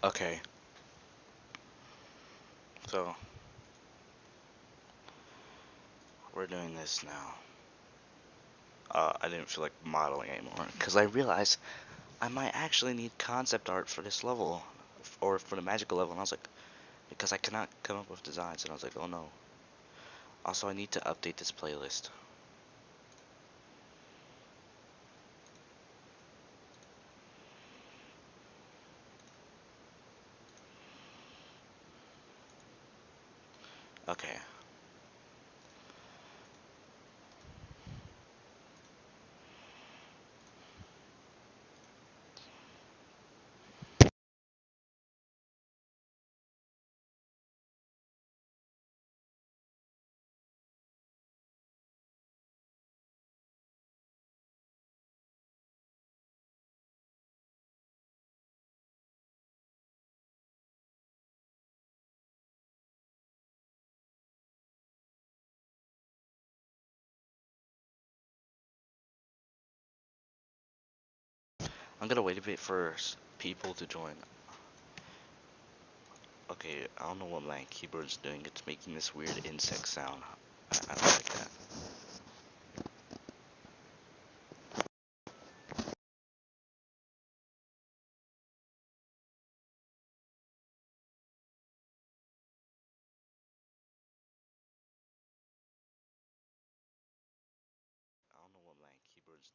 Okay. So, we're doing this now. I didn't feel like modeling anymore, because I realized I might actually need concept art for this level, or for the magical level, and I was like, because I cannot come up with designs, and I was like, oh no. Also, I need to update this playlist. Okay. I'm gonna wait a bit for people to join. Okay, I don't know what my keyboard's doing. It's making this weird insect sound. I don't like that. I don't know what my keyboard's.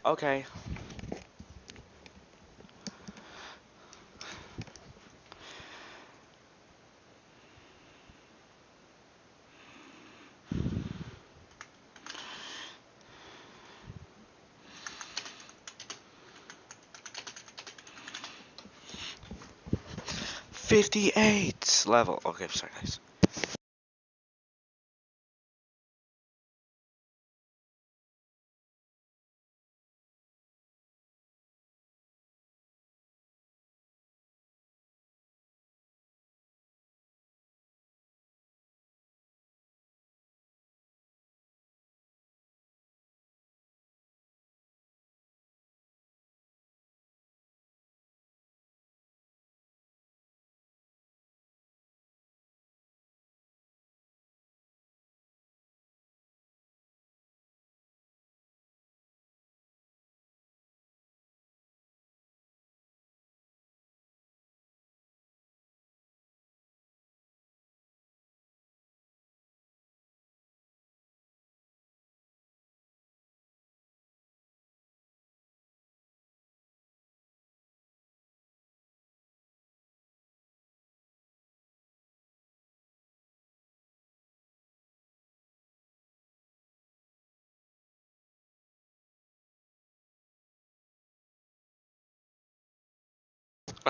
Okay. '58 level. Okay, sorry guys.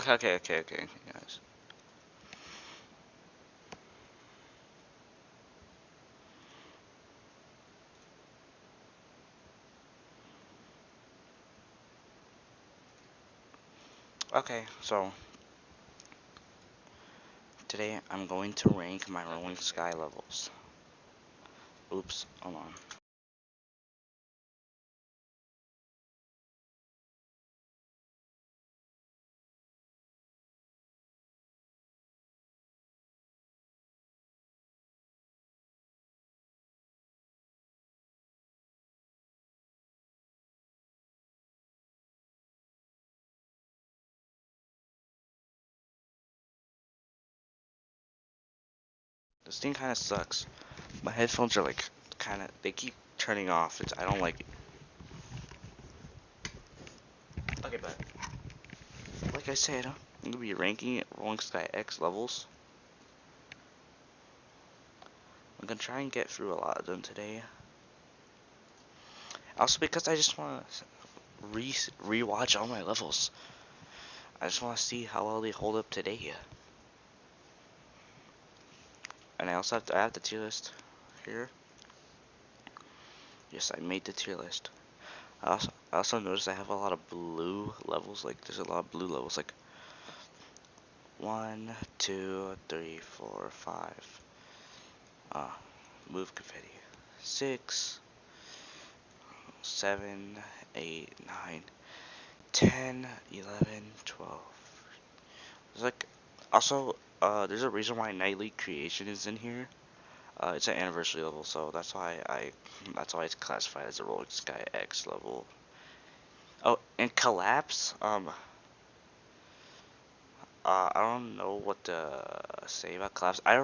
Okay, guys. Okay, so today I'm going to rank my Rolling Sky levels. Oops, hold on. This thing kind of sucks. My headphones are like they keep turning off. I don't like it. Okay, but like I said, I'm gonna be ranking it Rolling Sky X levels. I'm gonna try and get through a lot of them today. Also because I just wanna re-watch all my levels. I just wanna see how well they hold up today. And I also I have the tier list here. Yes, I made the tier list. I also noticed I have a lot of blue levels. Like there's a lot of blue levels. Like 1, 2, 3, 4, 5. Move confetti. 6, 7, 8, 9, 10, 11, 12. There's like also there's a reason why Nightly Creation is in here. It's an anniversary level, so that's why it's classified as a Rolling Sky X level. Oh, and Collapse. I don't know what to say about Collapse. I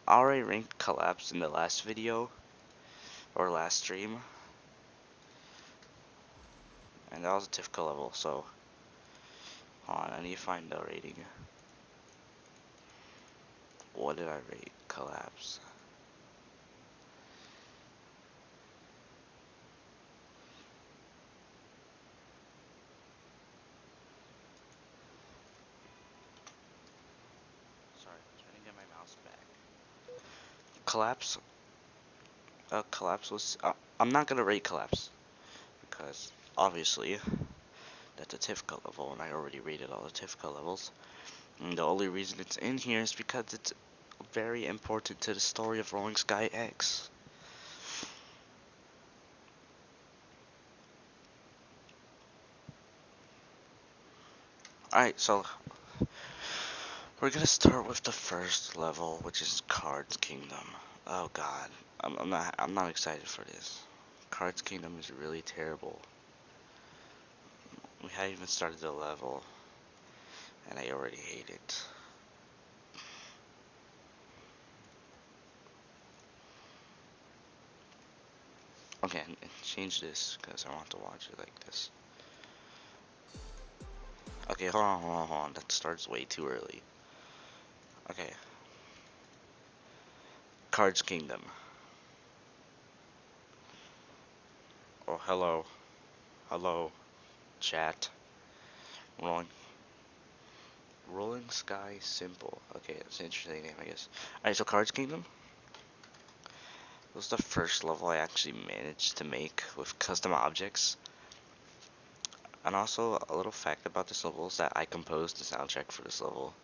already ranked Collapse in the last video or last stream, and that was a Tifka level. So, hold on, I need to find the rating. What did I rate Collapse? Sorry, I'm trying to get my mouse back. Collapse. Collapse was. I'm not gonna rate Collapse because obviously that's a Tifka level, and I already rated all the Tifka levels. And the only reason it's in here is because it's very important to the story of Rolling Sky X. Alright, so we're gonna start with the first level, which is Cards Kingdom. Oh god, I'm not excited for this. Cards Kingdom is really terrible. We haven't even started the level, and I already hate it. Okay, change this because I want to watch it like this. Okay, hold on. That starts way too early. Okay. Cards Kingdom. Oh, hello, chat. Rolling, Rolling Sky Simple. Okay, that's an interesting name, I guess. Alright, so Cards Kingdom was the first level I actually managed to make with custom objects. And also, a little fact about this level is that I composed the soundtrack for this level.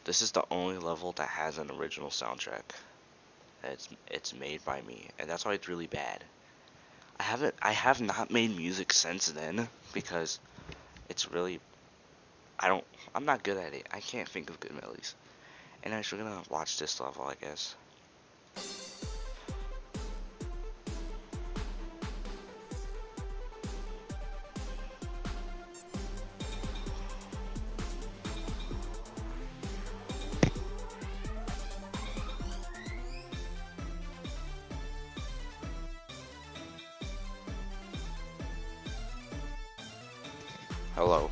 This is the only level that has an original soundtrack. It's made by me, and that's why it's really bad. I have not made music since then because it's really I'm not good at it. I can't think of good melodies. And we're gonna watch this level, I guess. Hello.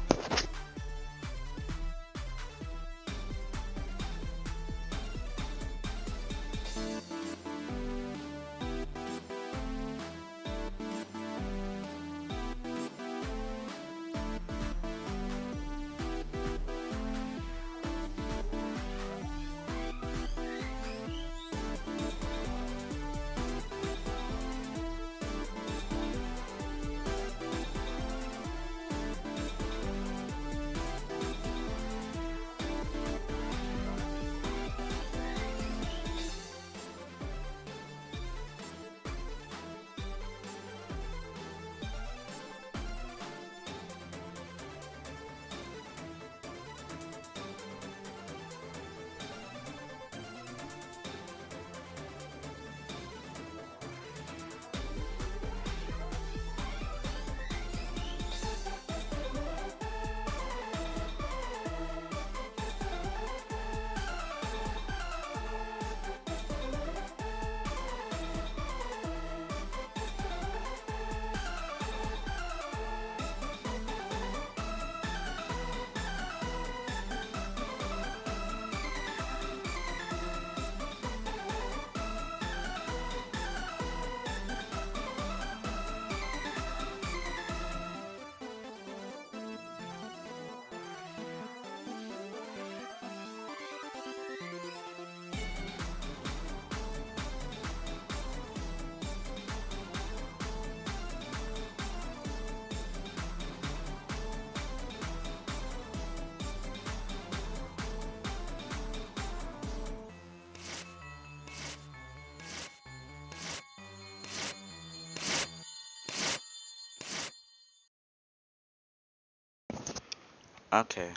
Okay.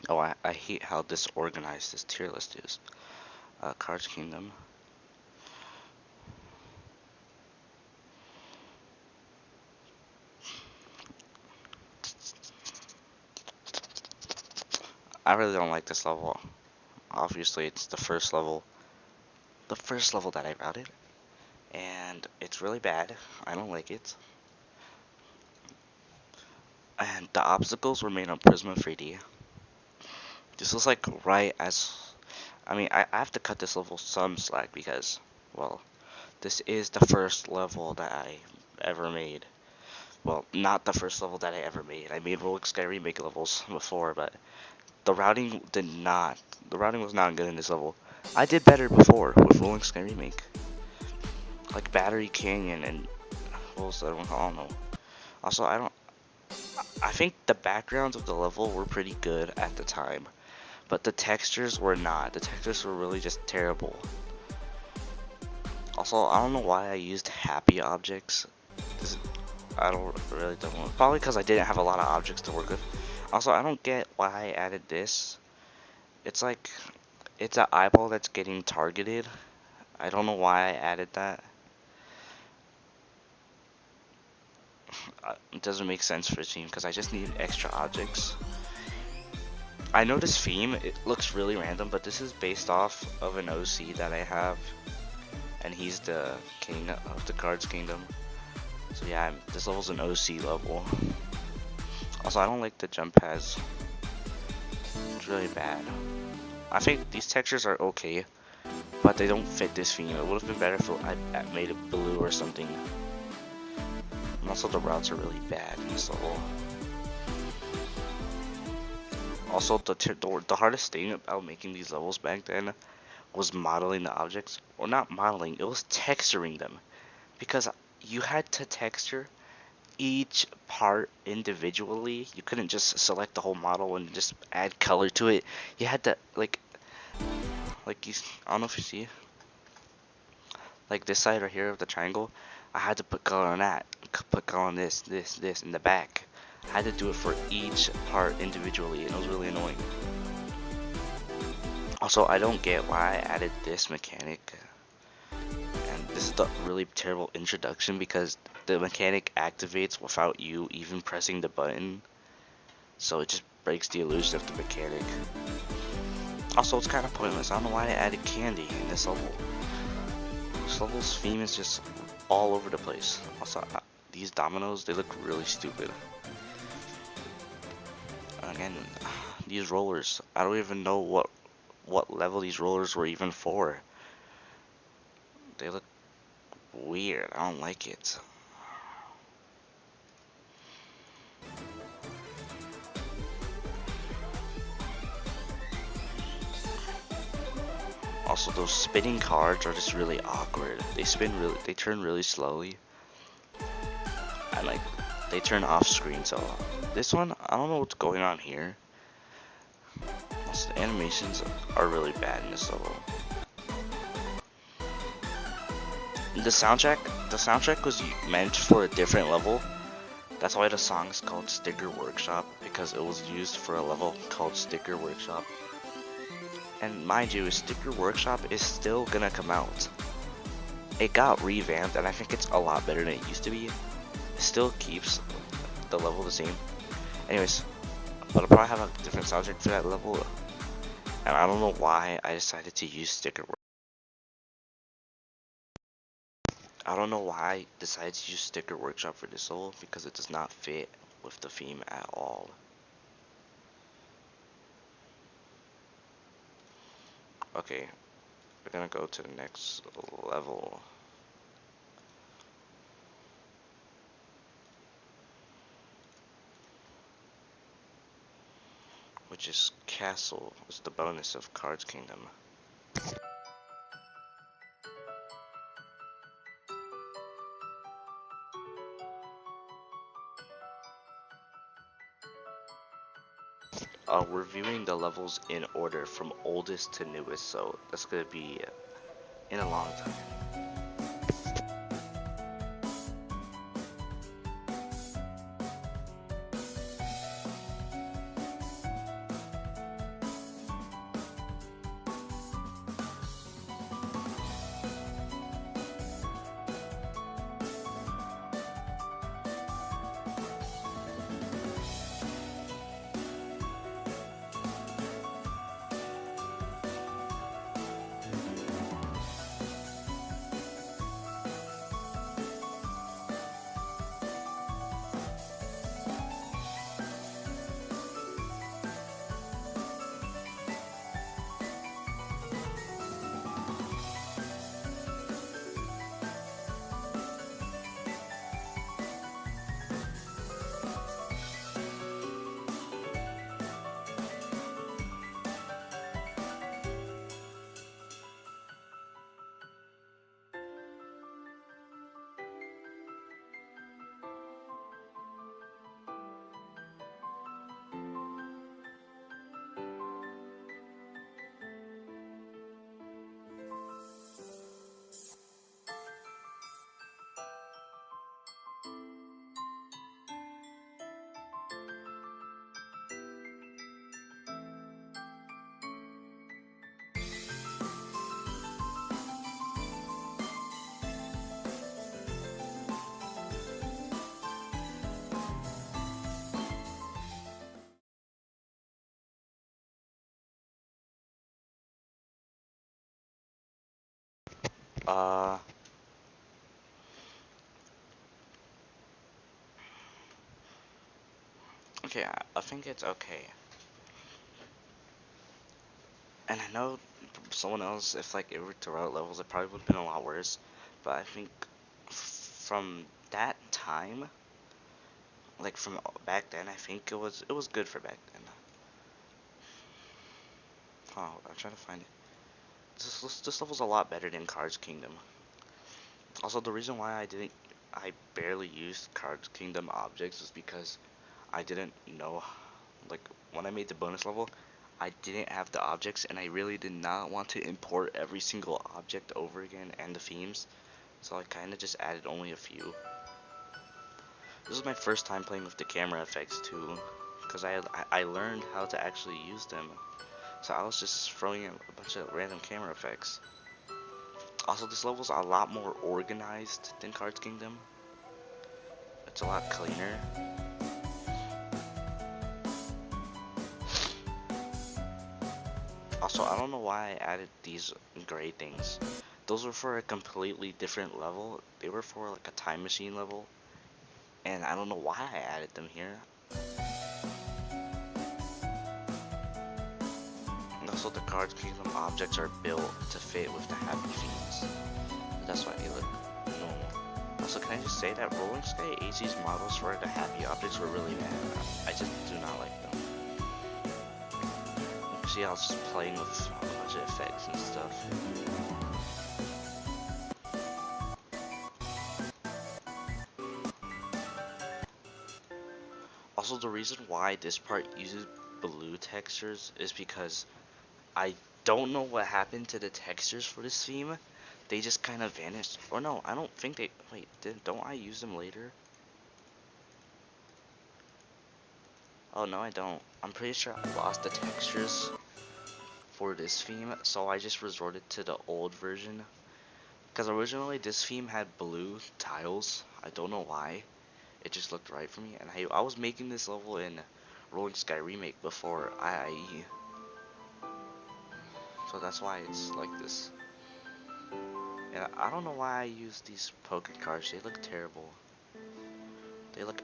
Oh, I hate how disorganized this tier list is. Cards Kingdom. I really don't like this level. Obviously, it's the first level. The first level that I routed. And it's really bad. I don't like it. And the obstacles were made on Prisma 3D. This was like right as... I mean, I have to cut this level some slack because, well, this is the first level that I ever made. Well, not the first level that I ever made. I made Rsx Sky Remake levels before, but the routing did not. The routing was not good in this level. I did better before with Rsx Sky Remake. Like Battery Canyon and what was the other one? I don't know. Also, I think the backgrounds of the level were pretty good at the time, but the textures were not. The textures were really just terrible. Also, I don't know why I used happy objects. I don't know. Probably because I didn't have a lot of objects to work with. Also, I don't get why I added this. It's like, it's an eyeball that's getting targeted. I don't know why I added that. It doesn't make sense for a theme because I just need extra objects. I know this theme, it looks really random, but this is based off of an OC that I have. And he's the king of the Cards Kingdom. So yeah, this level's an OC level. Also, I don't like the jump pads. It's really bad. I think these textures are okay, but they don't fit this theme. It would have been better if I made it blue or something. And also the routes are really bad in this level. Also, the hardest thing about making these levels back then was modeling the objects. Or not modeling, it was texturing them. Because you had to texture each part individually. You couldn't just select the whole model and just add color to it. You had to, like you, I don't know if you see, like this side right here of the triangle, I had to put color on that, put color on this in the back. I had to do it for each part individually, and it was really annoying. Also, I don't get why I added this mechanic, and this is the really terrible introduction because the mechanic activates without you even pressing the button, so it just breaks the illusion of the mechanic. Also, it's kind of pointless. I don't know why I added candy in this level. This level's theme is just all over the place. Also, these dominoes, they look really stupid. Again, these rollers, I don't even know what level these rollers were even for. They look weird. I don't like it. Also, those spinning cards are just really awkward. They turn really slowly. And like, they turn off screen, so this one, I don't know what's going on here. Also, the animations are really bad in this level. The soundtrack was meant for a different level. That's why the song is called Sticker Workshop, because it was used for a level called Sticker Workshop. And mind you, Sticker Workshop is still gonna come out. It got revamped, and I think it's a lot better than it used to be. It still keeps the level the same. Anyways, but I'll probably have a different soundtrack for that level. And I don't know why I decided to use Sticker Workshop. I don't know why I decided to use Sticker Workshop for this level, because it does not fit with the theme at all. Okay, we're gonna go to the next level. Which is Castle. It's the bonus of Cards Kingdom. We're viewing the levels in order from oldest to newest, so that's gonna be in a long time. Okay, I think it's okay. And I know someone else, if like it were throughout levels, it probably would have been a lot worse. But I think from that time, like from back then, I think it was good for back then. Oh, I'm trying to find it. This level's a lot better than Cards Kingdom. Also, the reason why I barely used Cards Kingdom objects was because I didn't know, like, when I made the bonus level, I didn't have the objects, and I really did not want to import every single object over again and the themes, so I kind of just added only a few. This was my first time playing with the camera effects too, because I learned how to actually use them, so I was just throwing in a bunch of random camera effects. Also, this level's a lot more organized than Cards Kingdom. It's a lot cleaner. Also, I don't know why I added these gray things. Those were for a completely different level. They were for like a time machine level. And I don't know why I added them here. And also, the Cards Kingdom objects are built to fit with the happy themes. That's why they look normal. Also, can I just say that Rolling Sky AC's models for the happy objects were really bad. I just do not like them. See, I was just playing with a bunch of effects and stuff. Also, the reason why this part uses blue textures is because I don't know what happened to the textures for this theme. They just kind of vanished. Or no, I don't think they... Wait, don't I use them later? Oh, no, I don't. I'm pretty sure I lost the textures for this theme, so I just resorted to the old version. Because originally this theme had blue tiles. I don't know why. It just looked right for me. And I was making this level in Rolling Sky Remake before IIE. So that's why it's like this. And I don't know why I use these poker cards. They look terrible. They look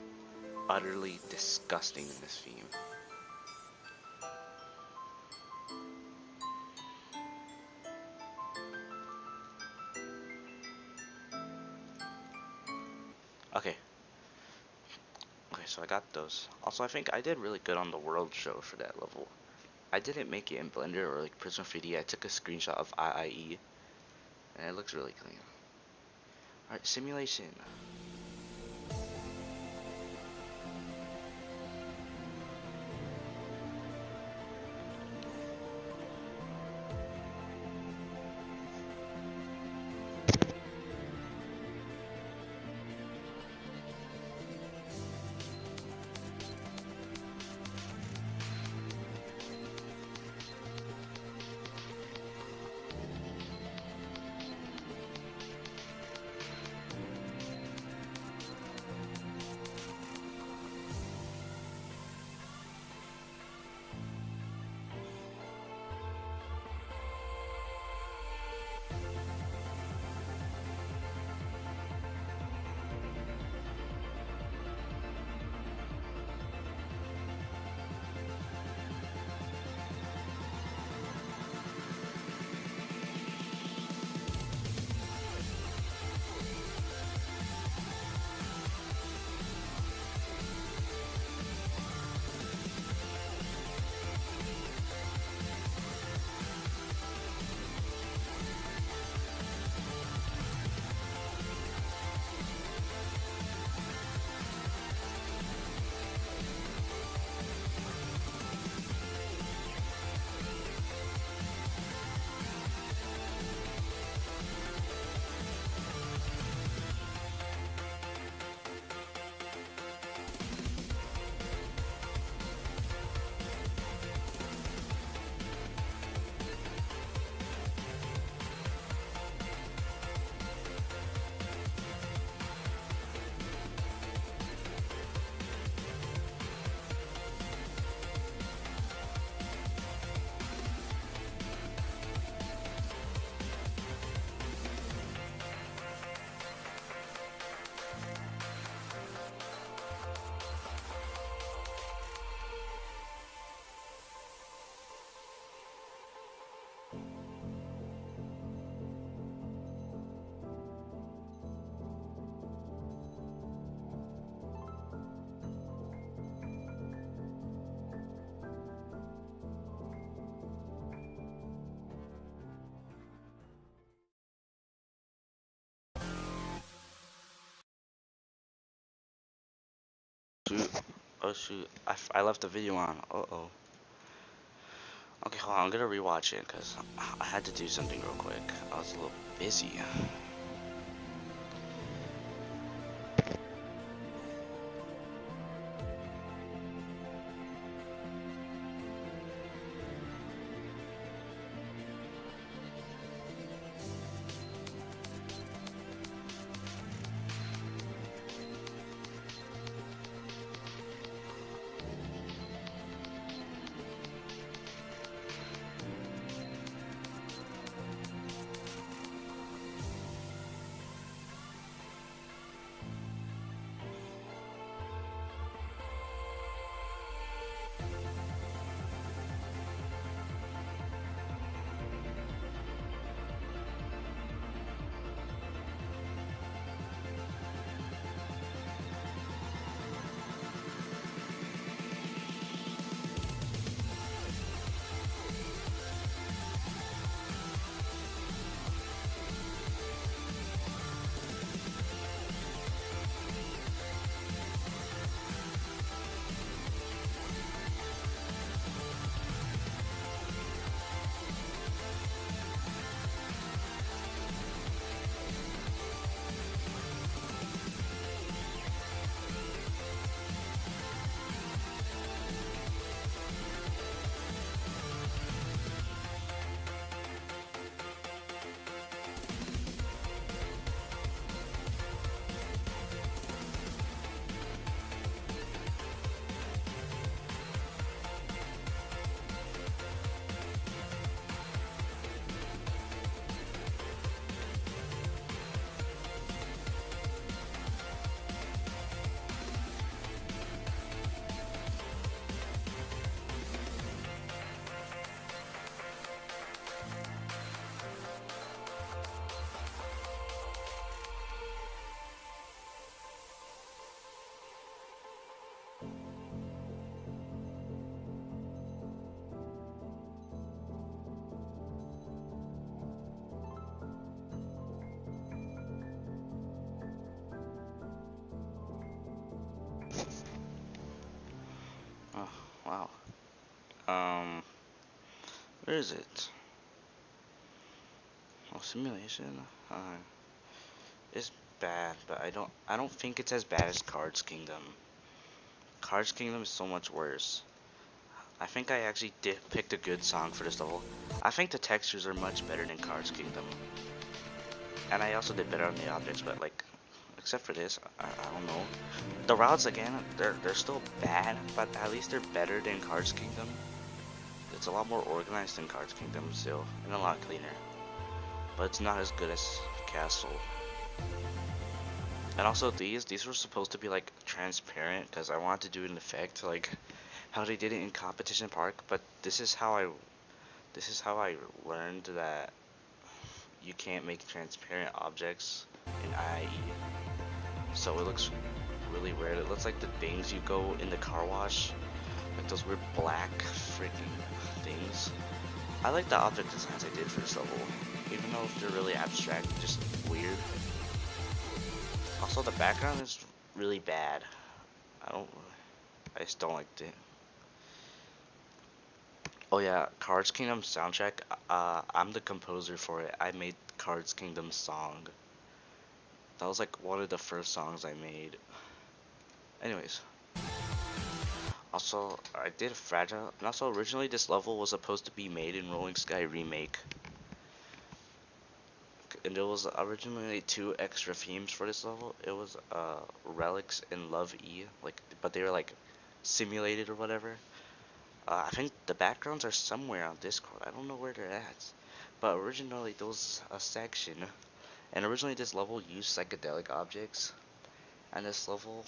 utterly disgusting in this theme. Okay. Okay, so I got those. Also, I think I did really good on the world show for that level. I didn't make it in Blender or like Prism 3D. I took a screenshot of IIE. And it looks really clean. Alright, simulation. Shoot. Oh shoot. I left the video on. Uh-oh. Okay, hold on. I'm gonna rewatch it because I had to do something real quick. I was a little busy. Oh, wow. Um, where is it? Oh, simulation. It's bad, but I don't think it's as bad as Cards Kingdom. Cards Kingdom is so much worse. I think I actually did pick a good song for this level. I think the textures are much better than Cards Kingdom. And I also did better on the objects, but like, except for this, I don't know. The routes again, they're still bad, but at least they're better than Cards Kingdom. It's a lot more organized than Cards Kingdom still, and a lot cleaner. But it's not as good as Castle. And also these were supposed to be like transparent because I wanted to do an effect like how they did it in Competition Park, but this is how I learned that you can't make transparent objects in IE. So it looks really weird. It looks like the things you go in the car wash, like those weird black freaking things. I like the object designs I did for this level, even though they're really abstract, just weird. Also, the background is really bad. I just don't like it. Oh yeah, Cards Kingdom soundtrack. I'm the composer for it. I made Cards Kingdom song. That was like one of the first songs I made. Anyways. Also, I did Fragile, and also originally this level was supposed to be made in Rolling Sky Remake. And there was originally 2 extra themes for this level. It was Relics and Love E, like, but they were like simulated or whatever. I think the backgrounds are somewhere on Discord. I don't know where they're at. But originally there was a section, and originally this level used psychedelic objects, and this level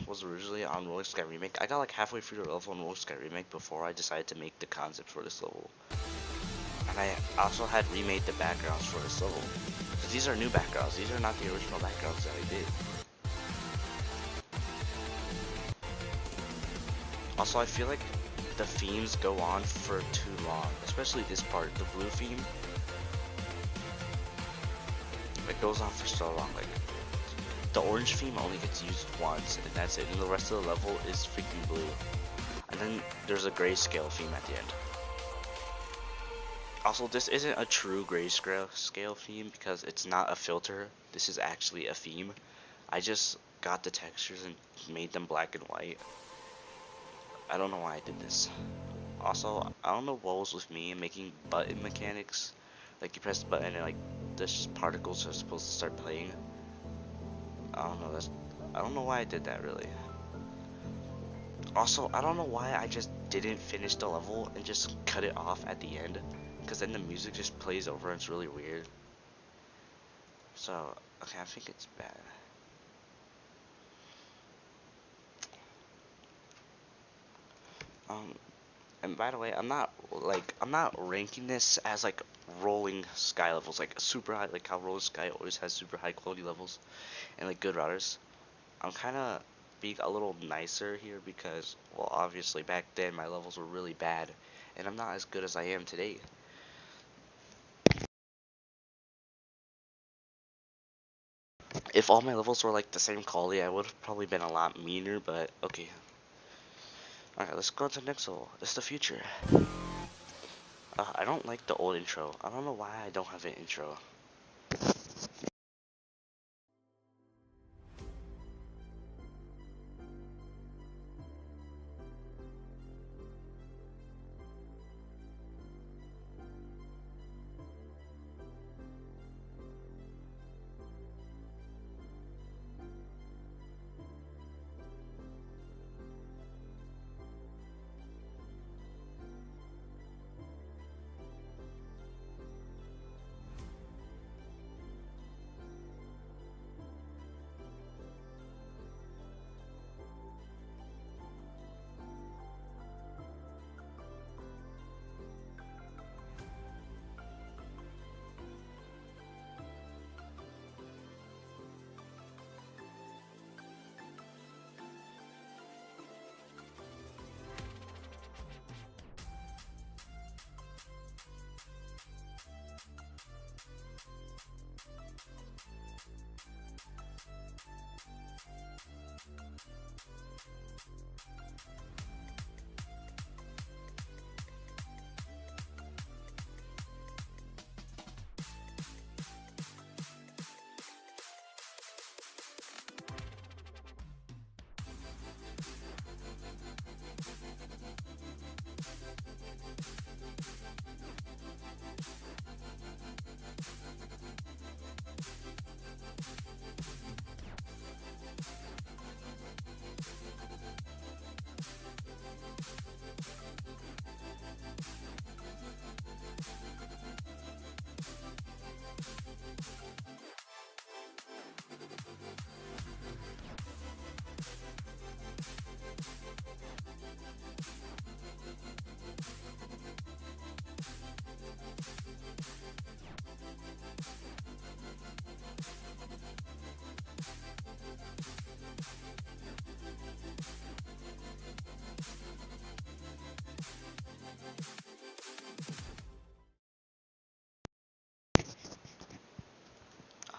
was originally on Rolling Sky Remake. I got like halfway through the level on Rolling Sky Remake before I decided to make the concept for this level. And I also had remade the backgrounds for this level. So these are new backgrounds. These are not the original backgrounds that I did. Also, I feel like the themes go on for too long. Especially this part, the blue theme. It goes on for so long. Like, the orange theme only gets used once, and that's it. And the rest of the level is freaking blue. And then there's a grayscale theme at the end. Also, this isn't a true grayscale theme because it's not a filter. This is actually a theme. I just got the textures and made them black and white. I don't know why I did this. Also, I don't know what was with me making button mechanics. Like you press the button and like the particles are supposed to start playing. I don't know. I don't know why I did that really. Also, I don't know why I just didn't finish the level and just cut it off at the end. Because then the music just plays over and it's really weird. So, okay, I think it's bad. And by the way, I'm not ranking this as like rolling sky levels, like super high, like how rolling sky always has super high quality levels and like good routers. I'm kind of being a little nicer here because, well, obviously back then my levels were really bad, and I'm not as good as I am today. If all my levels were like the same quality, I would have probably been a lot meaner, but okay. Alright, let's go to the next level. It's the future. I don't like the old intro. I don't know why I don't have an intro.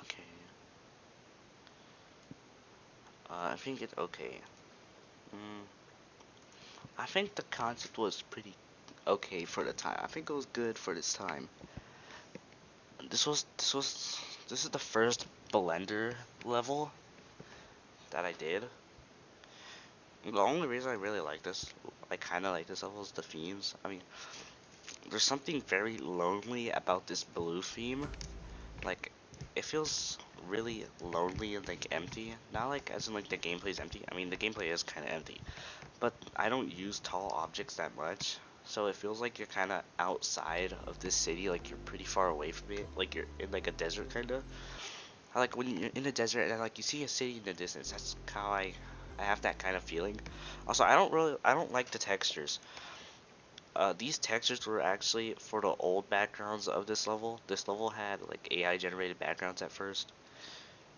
Okay. I think it's okay. Mm, I think the concept was pretty okay for the time. I think it was good for this time. This is the first Blender level that I did. The only reason I really like this, I kind of like this level, is the themes. I mean, there's something very lonely about this blue theme. Like, it feels really lonely and like empty. Not like as in like the gameplay is empty. I mean, the gameplay is kind of empty, but I don't use tall objects that much. So it feels like you're kind of outside of this city, like you're pretty far away from it, like you're in like a desert kind of. I like when you're in the desert and like you see a city in the distance. That's how I have that kind of feeling. Also, I don't like the textures. These textures were actually for the old backgrounds of this level. This level had like AI generated backgrounds at first,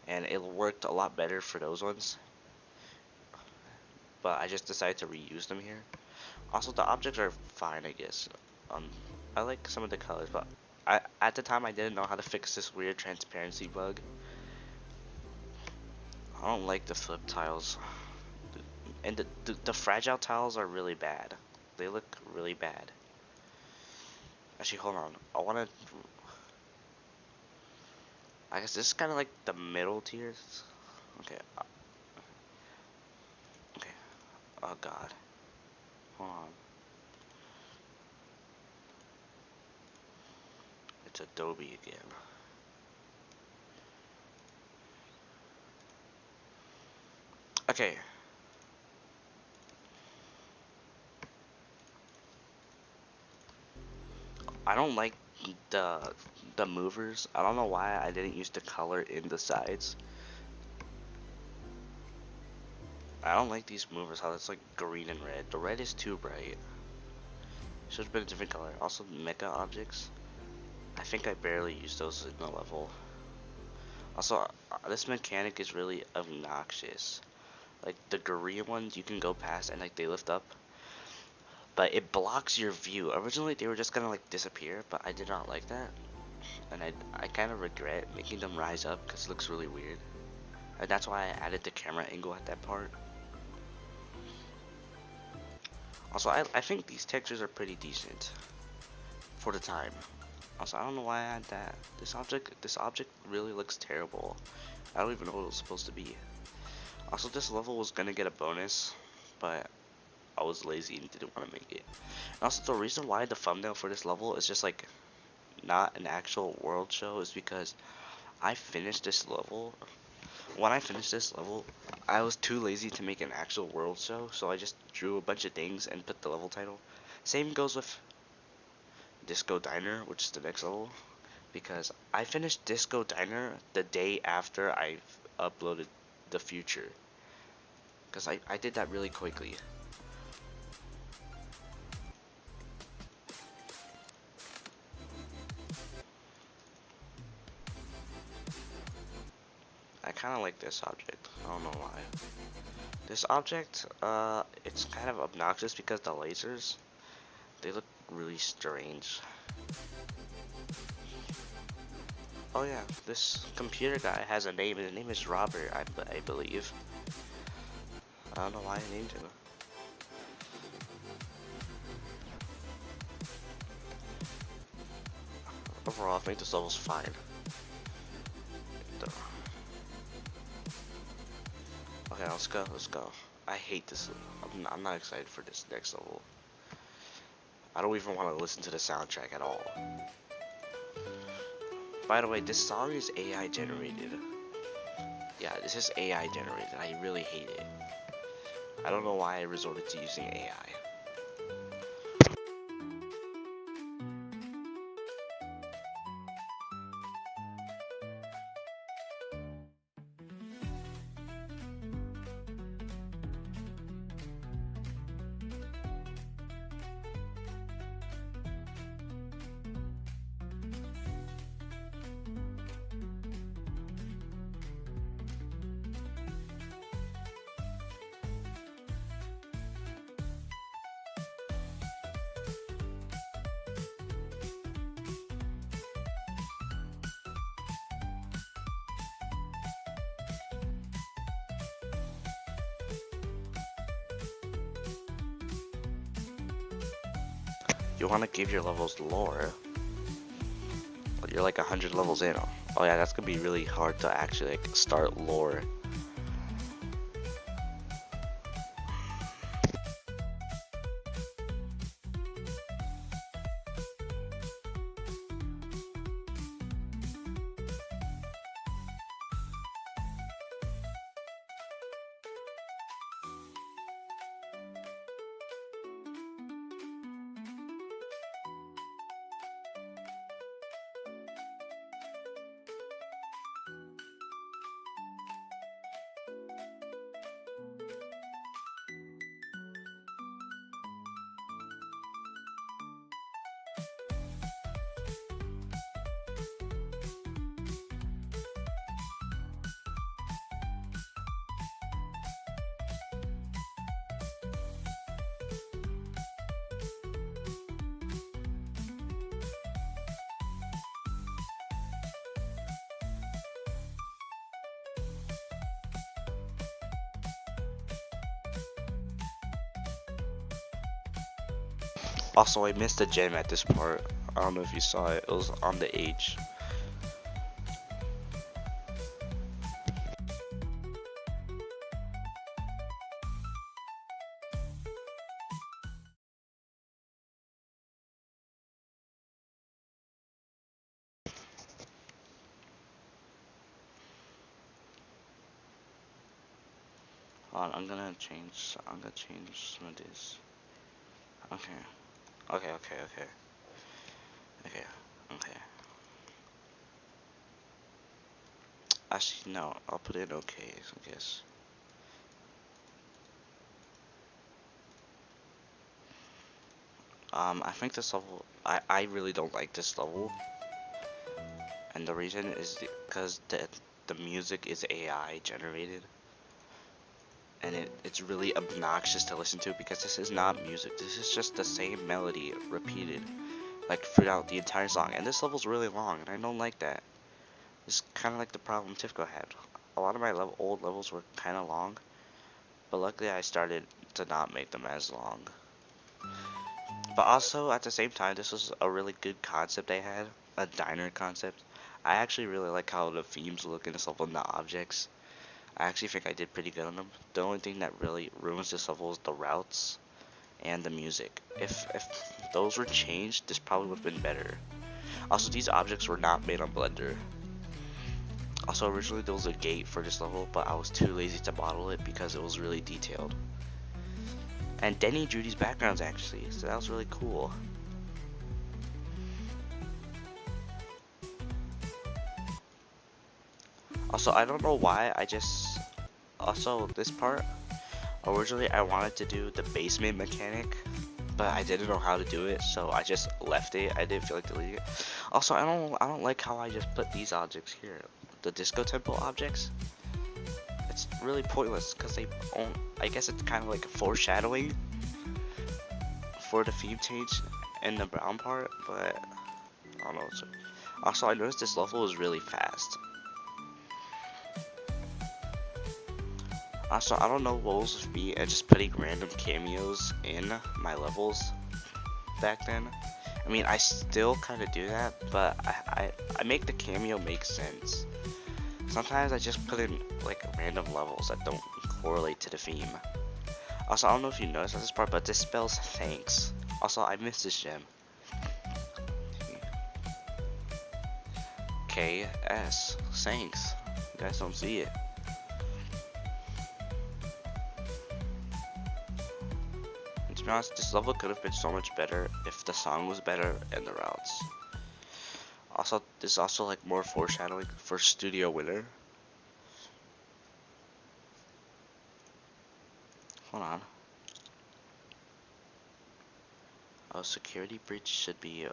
and it worked a lot better for those ones. But I just decided to reuse them here. Also, the objects are fine, I guess. Um, I like some of the colors, but at the time I didn't know how to fix this weird transparency bug. I don't like the flip tiles. And the fragile tiles are really bad. They look really bad. Actually, hold on. I guess this is kind of like the middle tiers. Okay. Okay. Oh god. Hold on. It's Adobe again. Okay. I don't like the the movers. I don't know why I didn't use the color in the sides. I don't like these movers, how it's like green and red. The red is too bright. Should have been a different color. Also, mecha objects. I think I barely used those in the level. Also, this mechanic is really obnoxious. Like, the green ones you can go past and like they lift up. But it blocks your view. Originally, they were just gonna like disappear, but I did not like that. And I kind of regret making them rise up because it looks really weird. And that's why I added the camera angle at that part. Also, I think these textures are pretty decent for the time. Also, I don't know why I had that. This object really looks terrible. I don't even know what it was supposed to be. Also, this level was gonna get a bonus, but I was lazy and didn't want to make it. And also, the reason why the thumbnail for this level is just like not an actual world show is because I finished this level. When I finished this level, I was too lazy to make an actual world show, so I just drew a bunch of things and put the level title. Same goes with Disco Diner, which is the next level, because I finished Disco Diner the day after I uploaded the future, because I did that really quickly. I kind of like this object. I don't know why. This object, it's kind of obnoxious because the lasers, they look really strange. Oh yeah, this computer guy has a name, and his name is Robert, I believe. I don't know why I named him. Overall, I think this level's fine. Okay, let's go, let's go. I hate this. I'm not excited for this next level. I don't even want to listen to the soundtrack at all. By the way, this song is AI generated. Yeah, this is AI generated. I really hate it. I don't know why I resorted to using AI. You want to give your levels lore, but you're like 100 levels in. Oh yeah, that's gonna be really hard to actually like start lore. Also, I missed a gem at this part. I don't know if you saw it. It was on the H. Hold on, I'm gonna change some of these. Okay. Okay, okay, okay. Okay, okay. Actually, no, I'll put in okay, I guess. I think this level, I really don't like this level. And the reason is because the music is AI generated. And it's really obnoxious to listen to because this is not music. This is just the same melody repeated, like throughout the entire song. And this level's really long, and I don't like that. It's kind of like the problem Tifko had. A lot of my old levels were kind of long, but luckily I started to not make them as long. But also, at the same time, this was a really good concept they had, a diner concept. I actually really like how the themes look in this level and the objects. I actually think I did pretty good on them. The only thing that really ruins this level is the routes and the music. If those were changed, this probably would have been better. Also, these objects were not made on Blender. Also, originally there was a gate for this level, but I was too lazy to model it because it was really detailed. And Denny drew these backgrounds actually, so that was really cool. Also, I don't know why, also this part, originally I wanted to do the basement mechanic, but I didn't know how to do it, so I just left it. I didn't feel like deleting it. Also, I don't like how I just put these objects here, the disco temple objects. It's really pointless because I guess it's kind of like foreshadowing for the theme change in the brown part, but I don't know. Also, I noticed this level was really fast. Also, I don't know what was with me and just putting random cameos in my levels back then. I mean, I still kind of do that, but I make the cameo make sense. Sometimes I just put in like random levels that don't correlate to the theme. Also, I don't know if you noticed at this part, but this spells thanks. Also, I missed this gem. KS, thanks. You guys don't see it. And to be honest, this level could have been so much better if the song was better and the routes. Also, this is also like more foreshadowing for studio winner. Hold on. Oh, security breach should be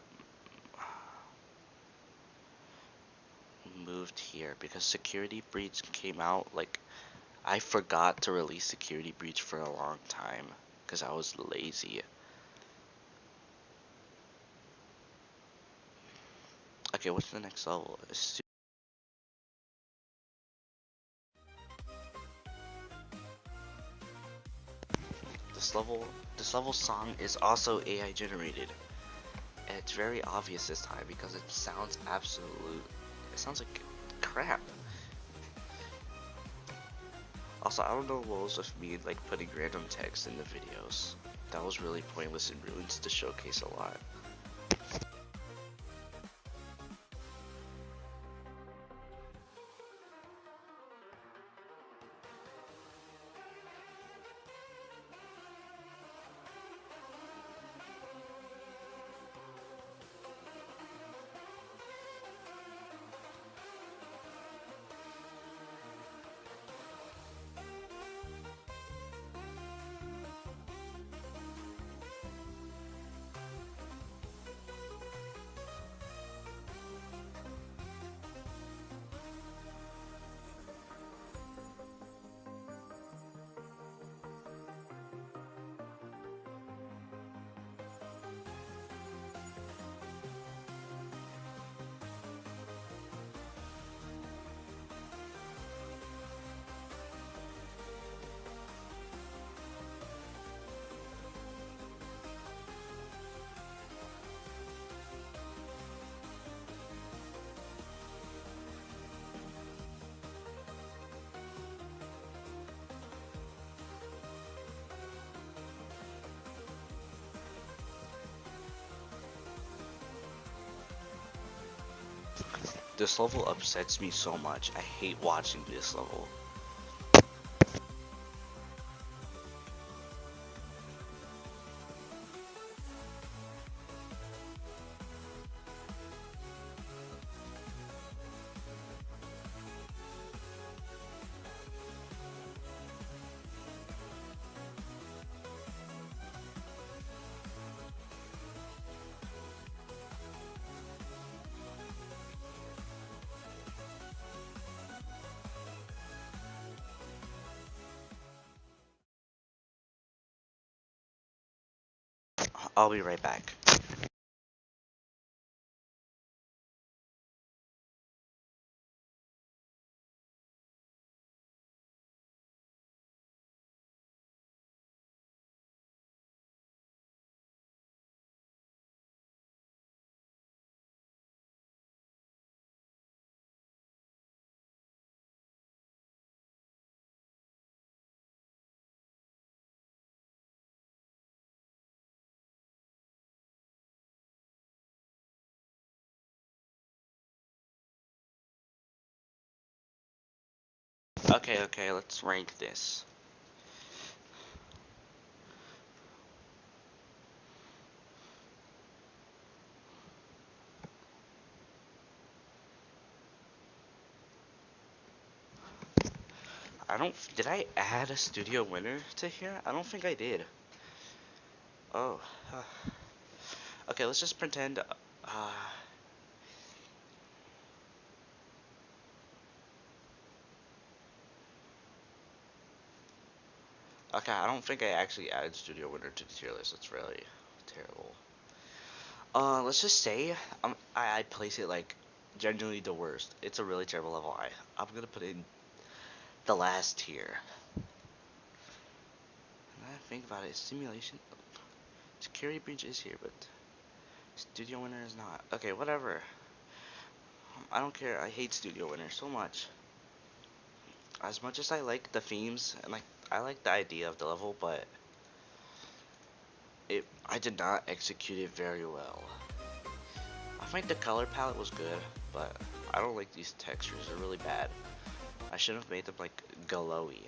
moved here because security breach came out like I forgot to release security breach for a long time because I was lazy. Okay, what's the next level? This level song is also AI generated. And it's very obvious this time because it sounds it sounds like crap. Also, I don't know what was with me like putting random text in the videos. That was really pointless and ruins the showcase a lot. This level upsets me so much. I hate watching this level. I'll be right back. Okay, let's rank this. Did I add a studio winner to here? I don't think I did. Oh. Okay, let's just pretend, okay, I don't think I actually added studio winner to the tier list. It's really terrible. Let's just say, I'd place it like genuinely the worst. It's a really terrible level. I'm gonna put in the last tier. And I think about it, simulation. Security breach is here, but studio winner is not. Okay, whatever. I don't care. I hate studio winner so much. As much as I like the themes and I like the idea of the level, but I did not execute it very well. I think the color palette was good, but I don't like these textures. They're really bad. I should have made them like glowy.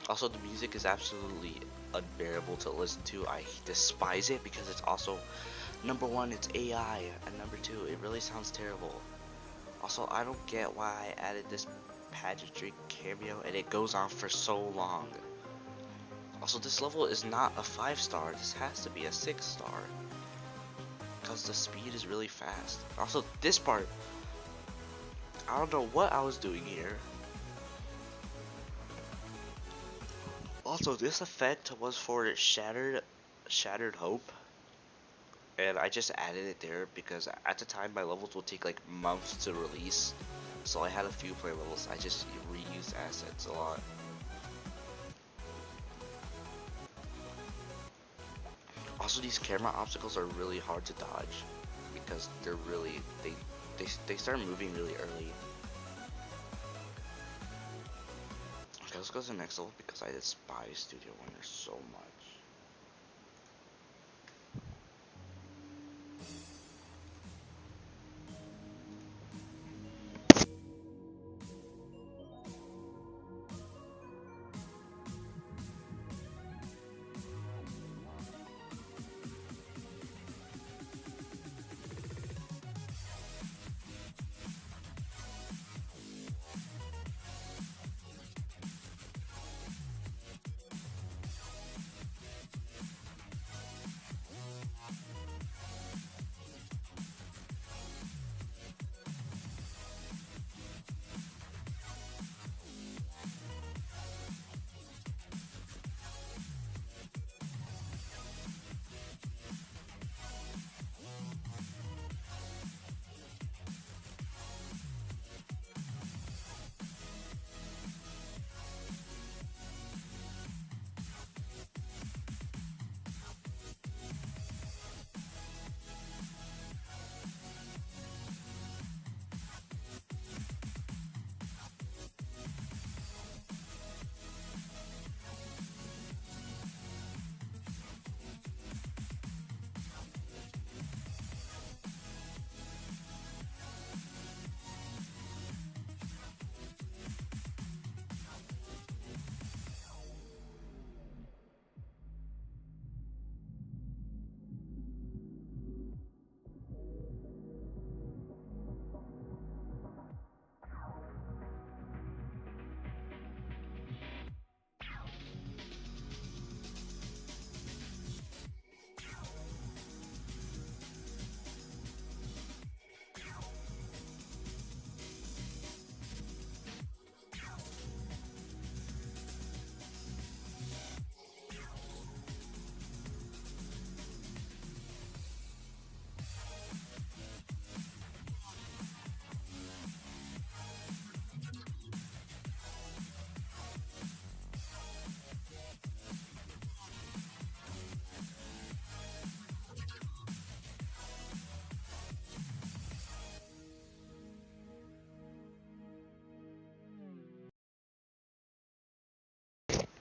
Also, the music is absolutely unbearable to listen to. I despise it because it's also, number one, it's AI, and number two, it really sounds terrible. Also, I don't get why I added this pageantry cameo and it goes on for so long. Also, this level is not a 5-star. This has to be a 6-star. Because the speed is really fast. Also, this part, I don't know what I was doing here. Also, this effect was for Shattered Hope. And I just added it there because at the time my levels will take like months to release. So I had a few play levels. I just reused assets a lot. Also, these camera obstacles are really hard to dodge because they're really they start moving really early. Okay, let's go to the next level because I despise Studio Wonder so much.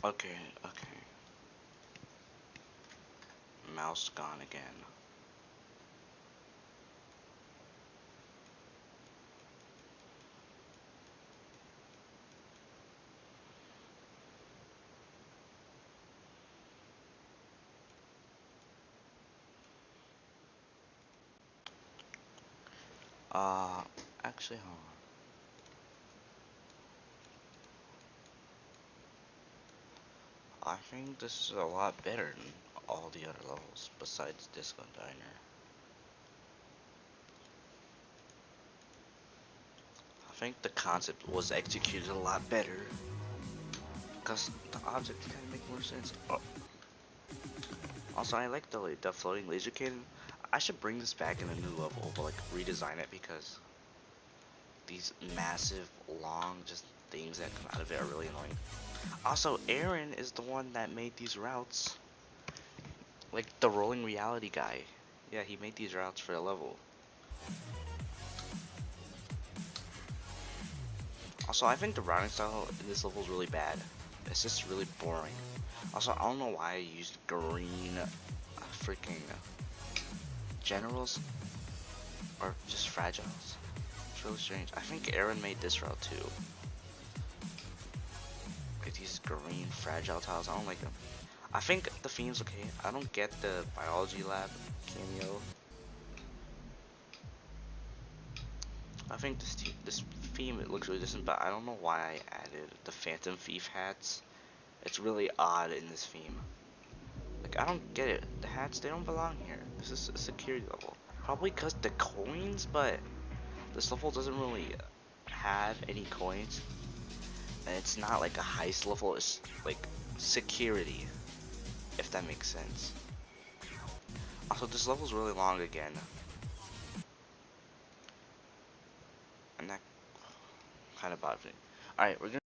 Okay, okay. Mouse gone again. Uh, actually, hold on. I think this is a lot better than all the other levels besides Disco Diner. I think the concept was executed a lot better because the objects kind of make more sense. Oh, also, I like the floating laser cannon. I should bring this back in a new level, but like redesign it because these massive, long, just things that come out of it are really annoying. Also, Aaron is the one that made these routes, like the rolling reality guy. Yeah, he made these routes for the level. Also, I think the routing style in this level is really bad. It's just really boring. Also, I don't know why I used green freaking generals or just fragiles. It's really strange. I think Aaron made this route too. Like these green fragile tiles, I don't like them. I think the theme's okay. I don't get the biology lab cameo. I think this theme it looks really decent, but I don't know why I added the Phantom Thief hats. It's really odd in this theme. Like I don't get it. The hats they don't belong here. This is a security level. Probably because the coins, but this level doesn't really have any coins, and it's not like a heist level. It's like security, if that makes sense. Also, this level's really long again, and that kind of bothers me. All right, we're gonna.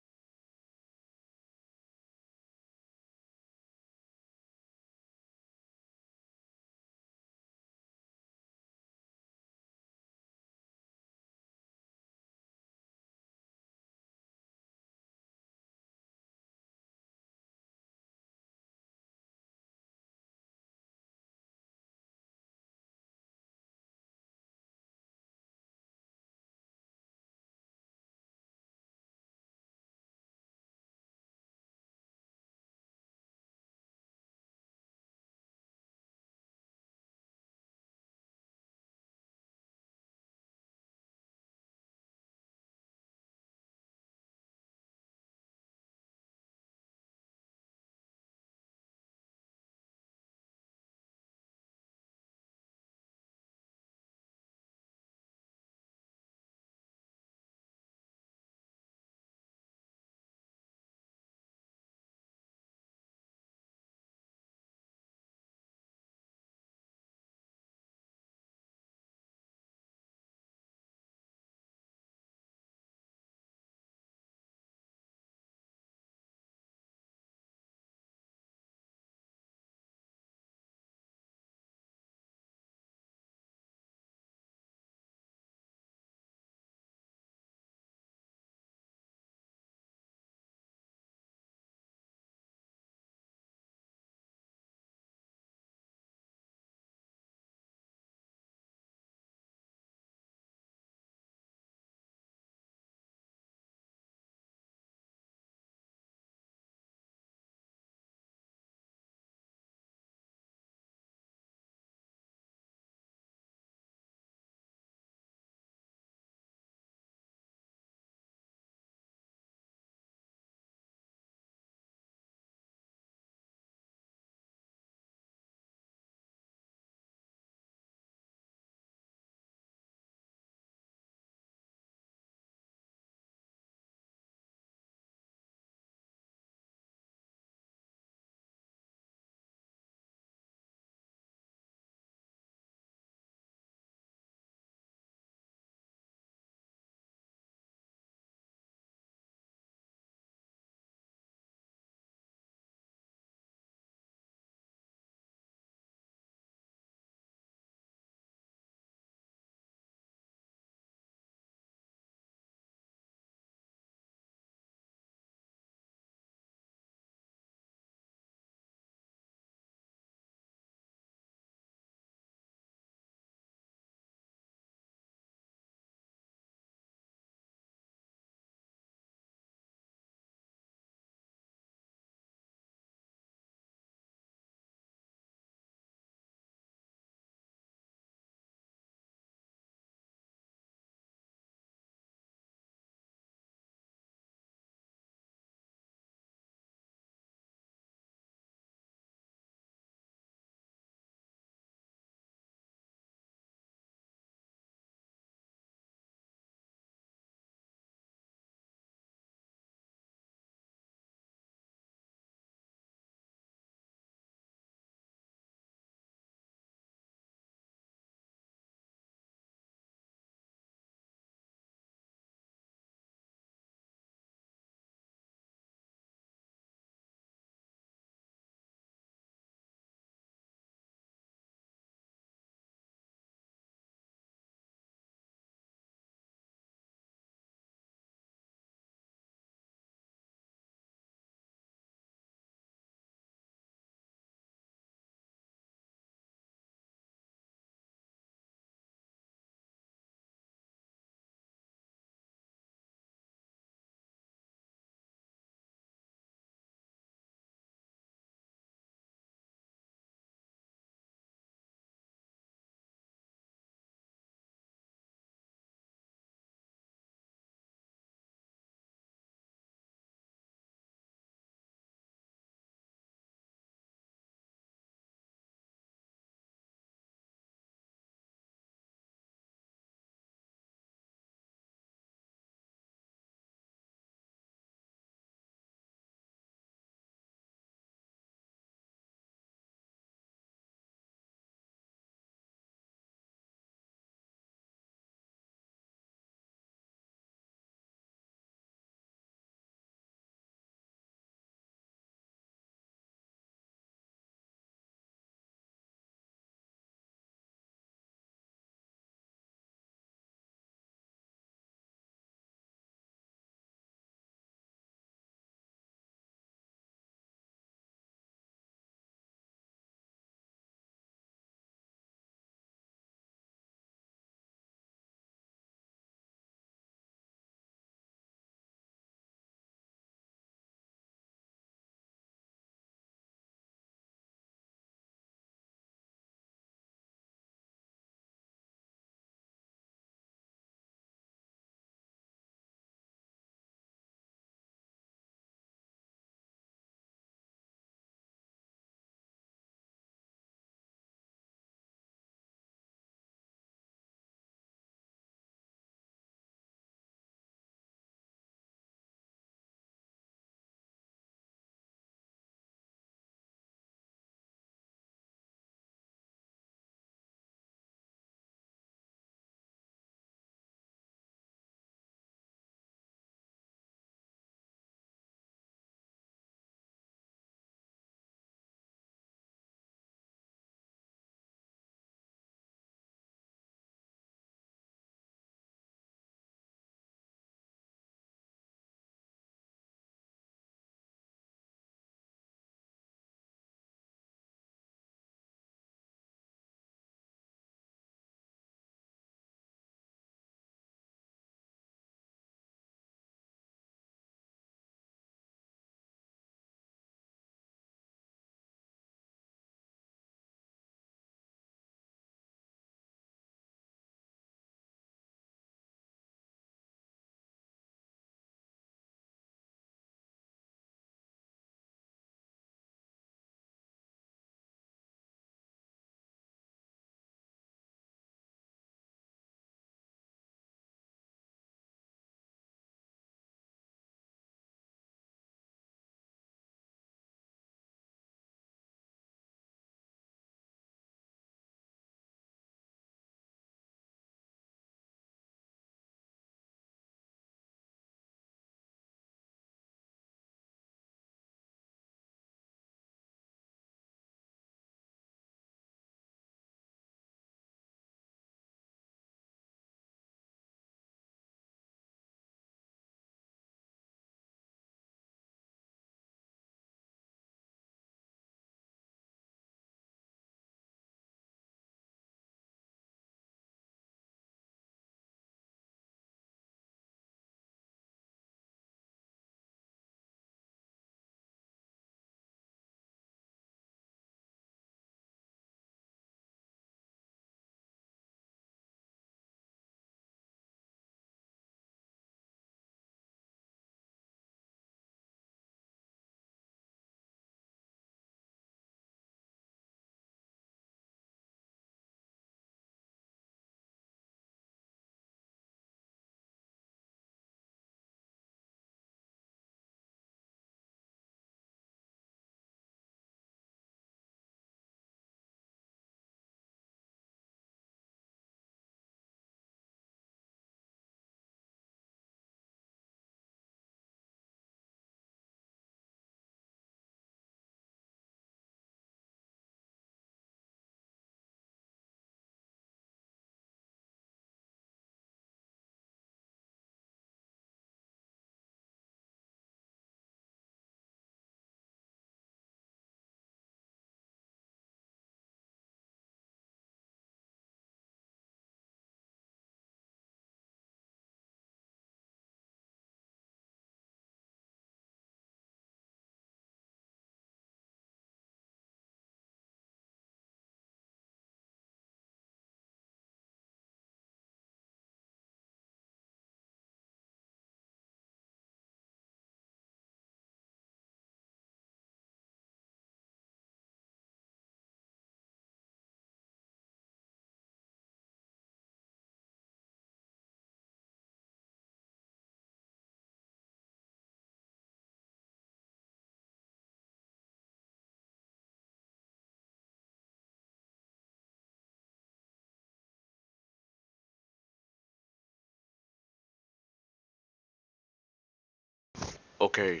Okay,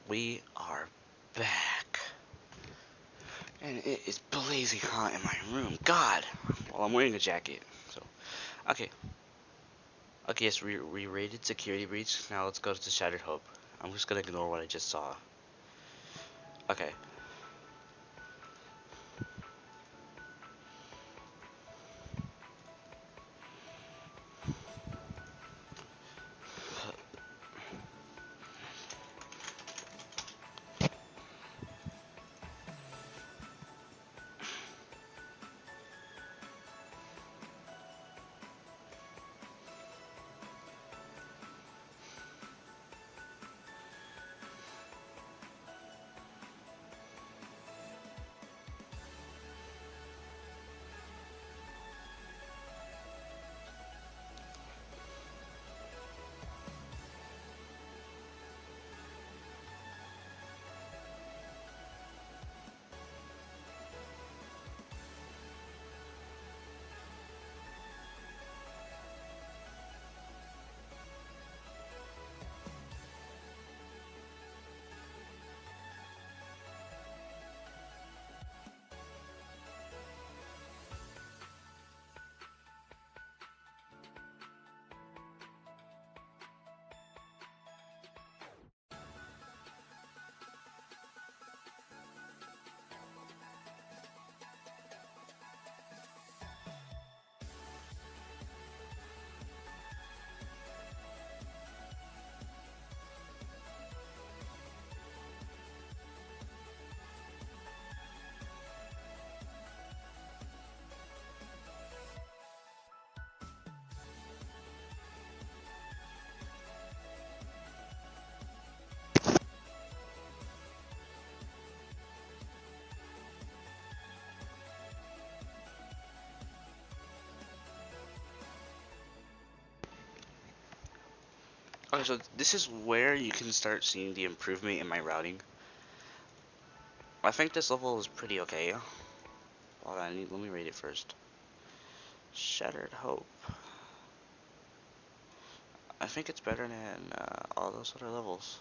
we are back. And it is blazing hot in my room. God! Well, I'm wearing a jacket, so. Okay. Okay, yes, we rated security breach. Now let's go to Shattered Hope. I'm just gonna ignore what I just saw. Okay. Okay, so this is where you can start seeing the improvement in my routing. I think this level is pretty okay. Hold on, let me rate it first. Shattered Hope. I think it's better than all those other levels.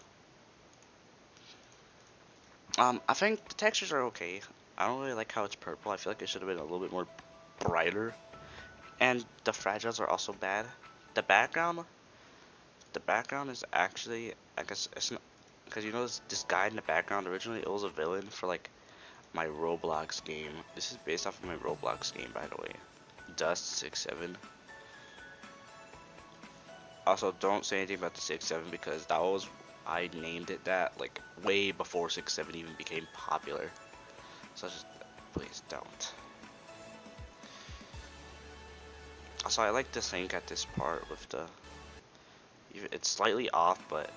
I think the textures are okay. I don't really like how it's purple. I feel like it should have been a little bit more brighter. And the fragiles are also bad. The background, the background is actually, I guess it's not, because you know this guy in the background originally it was a villain for like my Roblox game. This is based off of my Roblox game, by the way. Dust67. Also, don't say anything about the 6-7 because that was I named it that like way before 6-7 even became popular. So just please don't. Also, I like the sync at this part with the. It's slightly off, but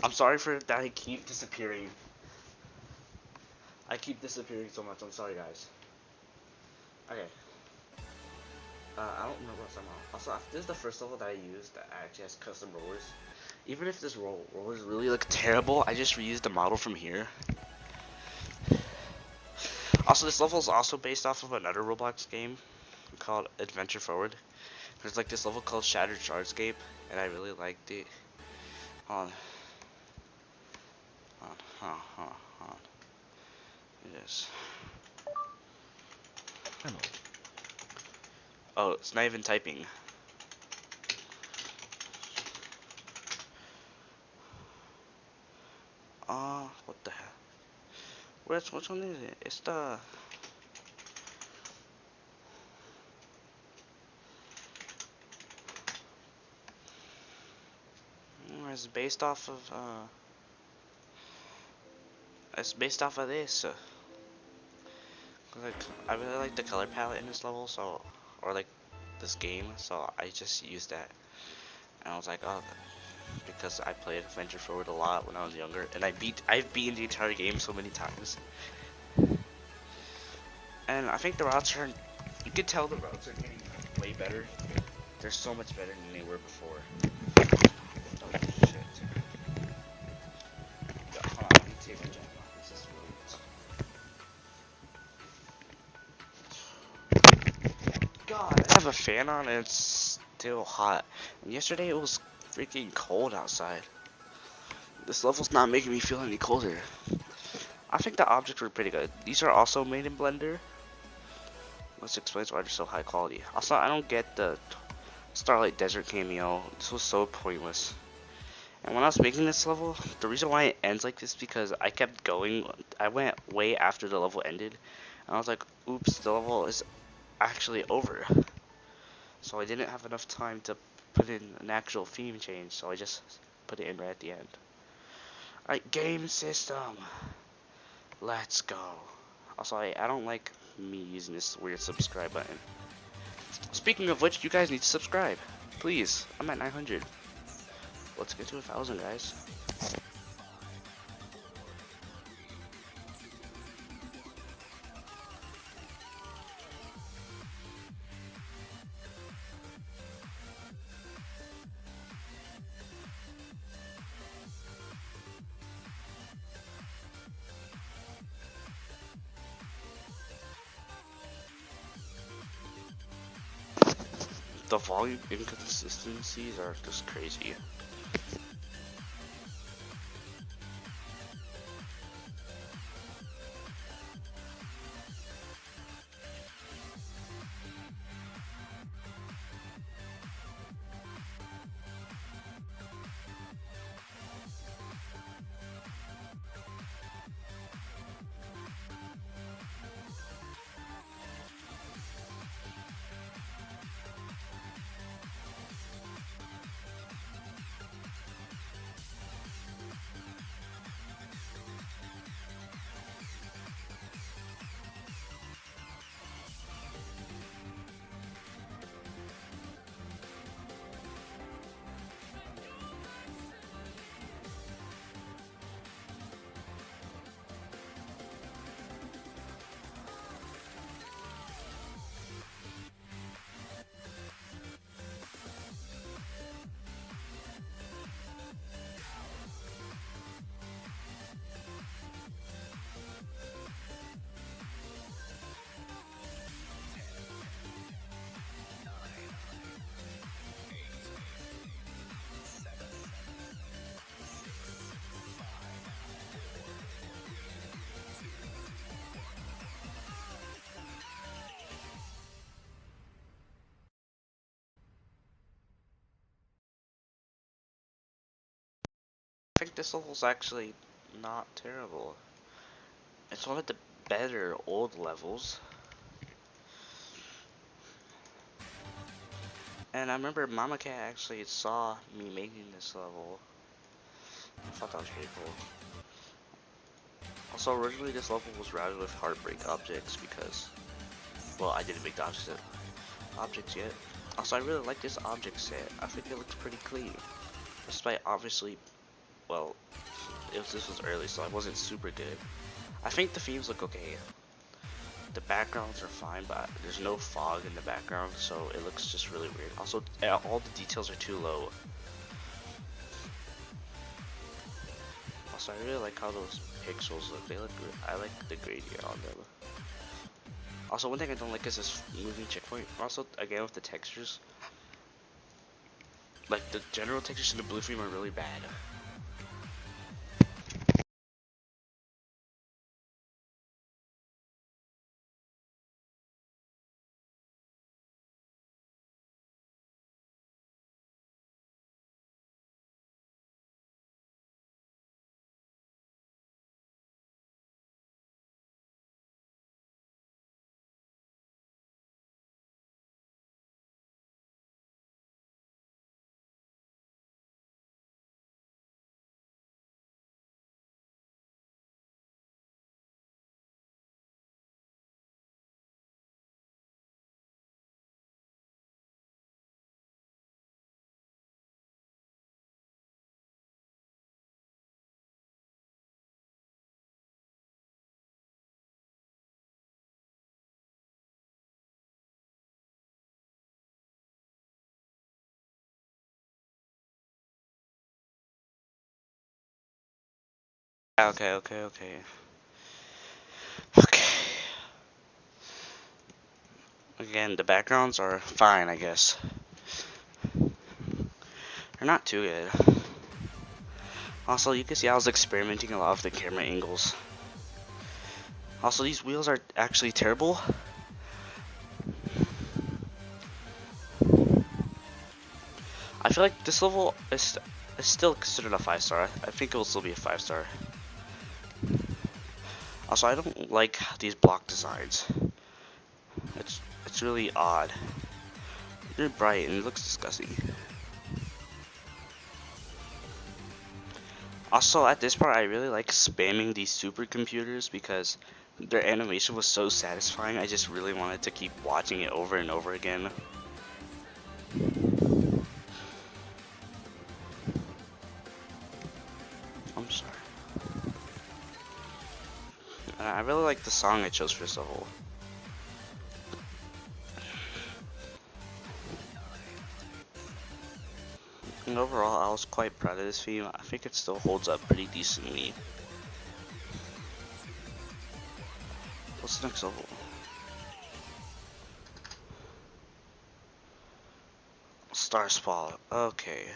I'm sorry for that. I keep disappearing. I keep disappearing so much. I'm sorry, guys. Okay. I don't remember what somehow. Also, this is the first level that I used that actually has custom rollers. Even if this rollers really look terrible, I just reused the model from here. Also, this level is also based off of another Roblox game called Adventure Forward. There's like this level called Shattered Shardscape, and I really liked it. Hold on. It is. Oh, it's not even typing. What the hell? Which one is it? It's the... It's based off of, It's based off of this. Like, I really like the color palette in this level, so... Or, like, this game, so I just used that. And I was like, oh... Because I played Adventure Forward a lot when I was younger, and I've beaten the entire game so many times. And I think the routes are... You could tell the routes are getting way better. They're so much better than they were before. Oh shit. Yeah, hold on, let me take my jacket off. This is really... God, I have a fan on and it's still hot. And yesterday it was freaking cold outside. This level's not making me feel any colder. I think the objects were pretty good. These are also made in Blender. Which explains why they're so high quality. Also, I don't get the Starlight Desert cameo. This was so pointless. And when I was making this level, the reason why it ends like this is because I kept going. I went way after the level ended. And I was like, oops, the level is actually over. So I didn't have enough time to put in an actual theme change. So I just put it in right at the end. Alright, game system. Let's go. Also, I don't like me using this weird subscribe button. Speaking of which, you guys need to subscribe. Please, I'm at 900. Let's get to 1,000, guys. The volume inconsistencies are just crazy. I think this level's actually not terrible. It's one of the better old levels. And I remember Mama Cat actually saw me making this level. I thought that was pretty cool. Also, originally this level was routed with heartbreak objects because, well, I didn't make the objects yet. Also, I really like this object set. I think it looks pretty clean, despite obviously well, this was early, so I wasn't super good. I think the themes look okay. The backgrounds are fine, but there's no fog in the background, so it looks just really weird. Also, all the details are too low. Also, I really like how those pixels look. They look good. I like the gradient on them. Also, one thing I don't like is this moving checkpoint. Also, again with the textures, like the general textures in the blue frame are really bad. Okay, okay, okay. Okay. Again, the backgrounds are fine, I guess. They're not too good. Also, you can see I was experimenting a lot with the camera angles. Also, these wheels are actually terrible. I feel like this level is still considered a 5-star. I think it will still be a 5-star. Also, I don't like these block designs. It's really odd. They're bright and it looks disgusting. Also, at this part, I really like spamming these supercomputers because their animation was so satisfying. I just really wanted to keep watching it over and over again. I'm sorry. I really like the song I chose for this level. And overall, I was quite proud of this theme. I think it still holds up pretty decently. What's the next level? Star Spall. Okay.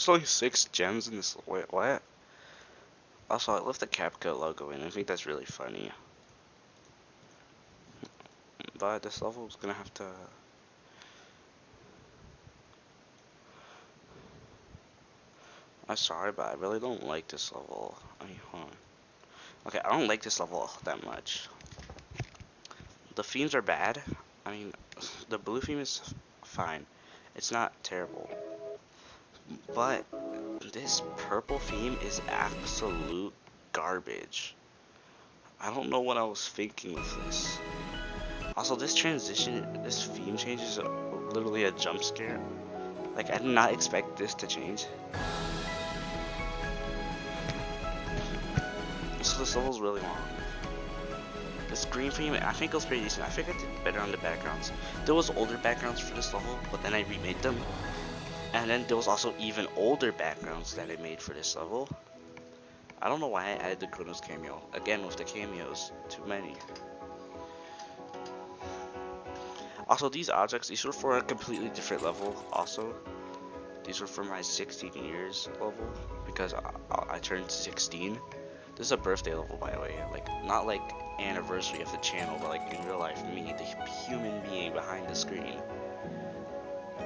There's only 6 gems in this. Wait, what? Also, I left the Capco logo in. I think that's really funny. But this level is gonna have to. I'm sorry, but I really don't like this level. I mean, hold on. Okay, I don't like this level that much. The themes are bad. I mean, the blue theme is fine. It's not terrible. But this purple theme is absolute garbage. I don't know what I was thinking with this. Also, this transition, this theme change is literally a jump scare. Like, I did not expect this to change. So this level's really long. This green theme, I think it was pretty decent. I think I did better on the backgrounds. There was older backgrounds for this level, but then I remade them. And then there was also even older backgrounds that I made for this level. I don't know why I added the Kronos cameo. Again, with the cameos, too many. Also, these objects, these were for a completely different level also. These were for my 16 years level, because I turned 16. This is a birthday level, by the way. Like, not like anniversary of the channel, but like in real life, me, the human being behind the screen.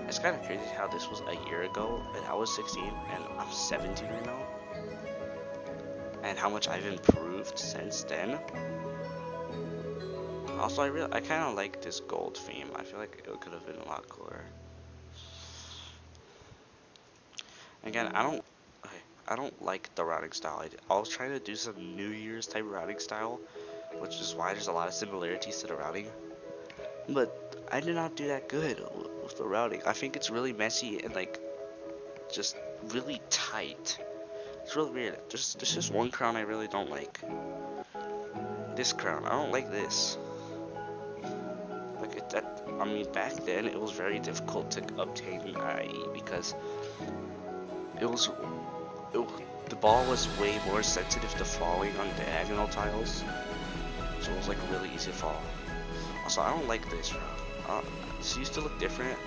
It's kind of crazy how this was a year ago, and I was 16, and I'm 17 right now. And how much I've improved since then. Also, I kind of like this gold theme. I feel like it could have been a lot cooler. Again, I don't like the routing style. I was trying to do some New Year's type routing style, which is why there's a lot of similarities to the routing. But I did not do that good with the routing. I think it's really messy and like just really tight. It's really weird. There's just one crown I really don't like. This crown. I don't like this. Like I mean, back then it was very difficult to obtain IE because the ball was way more sensitive to falling on diagonal tiles, so it was like really easy to fall. Also, I don't like this route. This used to look different,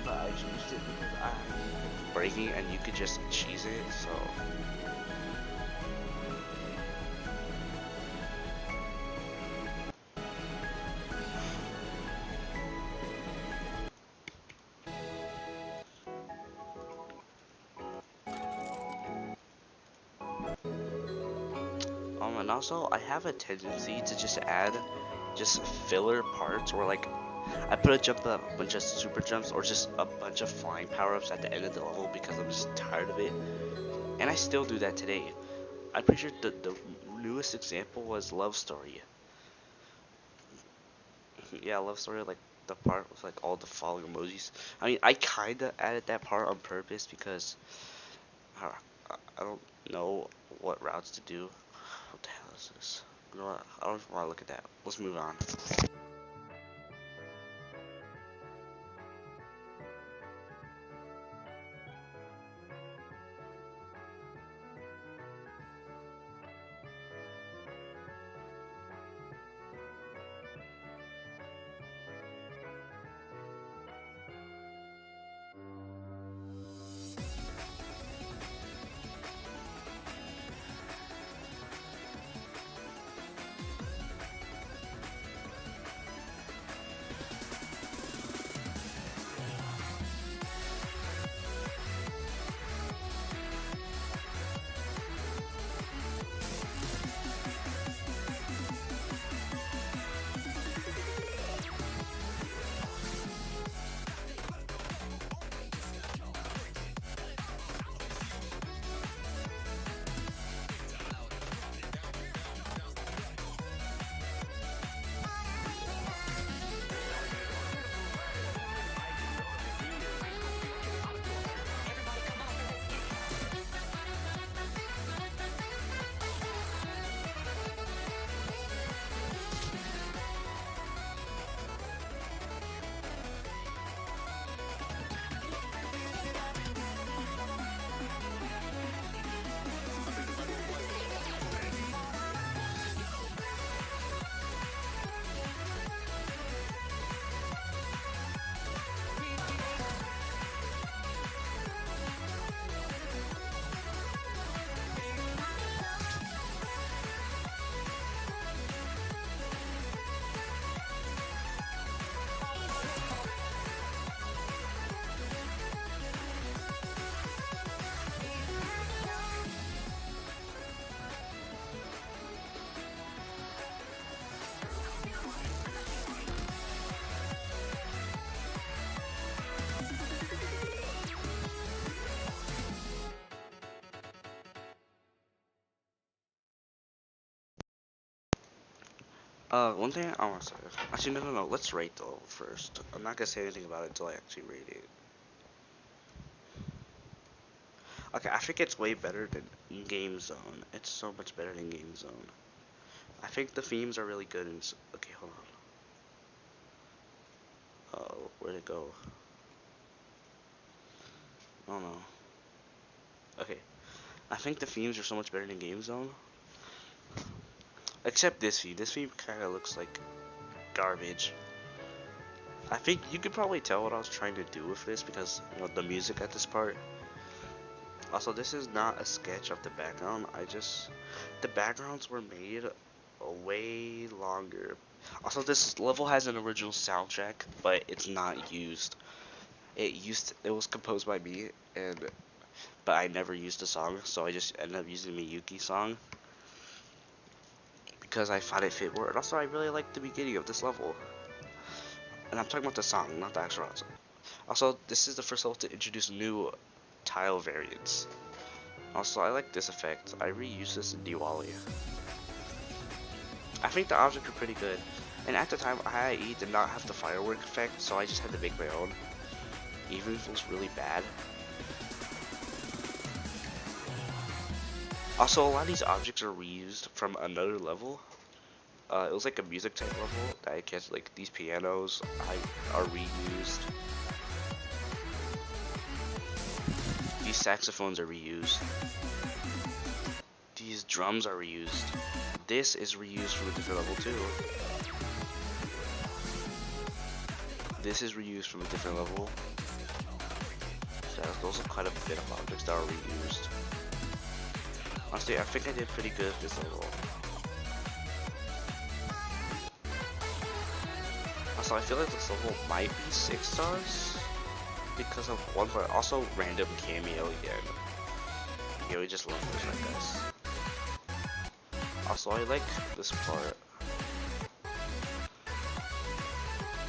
but I changed it because I had breaking and you could just cheese it, so. And also, I have a tendency to just add just filler parts, or like I put a bunch of super jumps, or just a bunch of flying power-ups at the end of the level because I'm just tired of it. And I still do that today. I'm pretty sure the newest example was Love Story. Yeah, Love Story, like the part with like all the falling emojis. I mean, I kinda added that part on purpose because I don't know what routes to do. What the hell is this? You know what? I don't want to look at that. Let's move on. One thing I want to say. Actually, no. Let's rate the level first. I'm not gonna say anything about it until I actually rate it. Okay, I think it's way better than Game Zone. It's so much better than Game Zone. I think the themes are really good. And okay, hold on. Where'd it go? Oh no. Okay, I think the themes are so much better than Game Zone. Except this theme. This theme kind of looks like garbage. I think you could probably tell what I was trying to do with this because, you know, the music at this part. Also, this is not a sketch of the background. The backgrounds were made way longer. Also, this level has an original soundtrack, but it's not used. It was composed by me, but I never used the song, so I just ended up using Miyuki's song because I thought it fit more. And also, I really like the beginning of this level. And I'm talking about the song, not the actual song. Also, this is the first level to introduce new tile variants. Also, I like this effect. I reused this in Diwali. I think the objects are pretty good. And at the time, IIE did not have the firework effect, so I just had to make my own. Even if it was really bad. Also, a lot of these objects are reused from another level. It was like a music type level that I guess like these pianos are reused. These saxophones are reused. These drums are reused. This is reused from a different level too. This is reused from a different level. So those are quite a bit of objects that are reused. Honestly, I think I did pretty good with this level. Also, I feel like this level might be 6 stars because of one part. Also, random cameo again. Yeah, we just love this, I guess. Also, I like this part.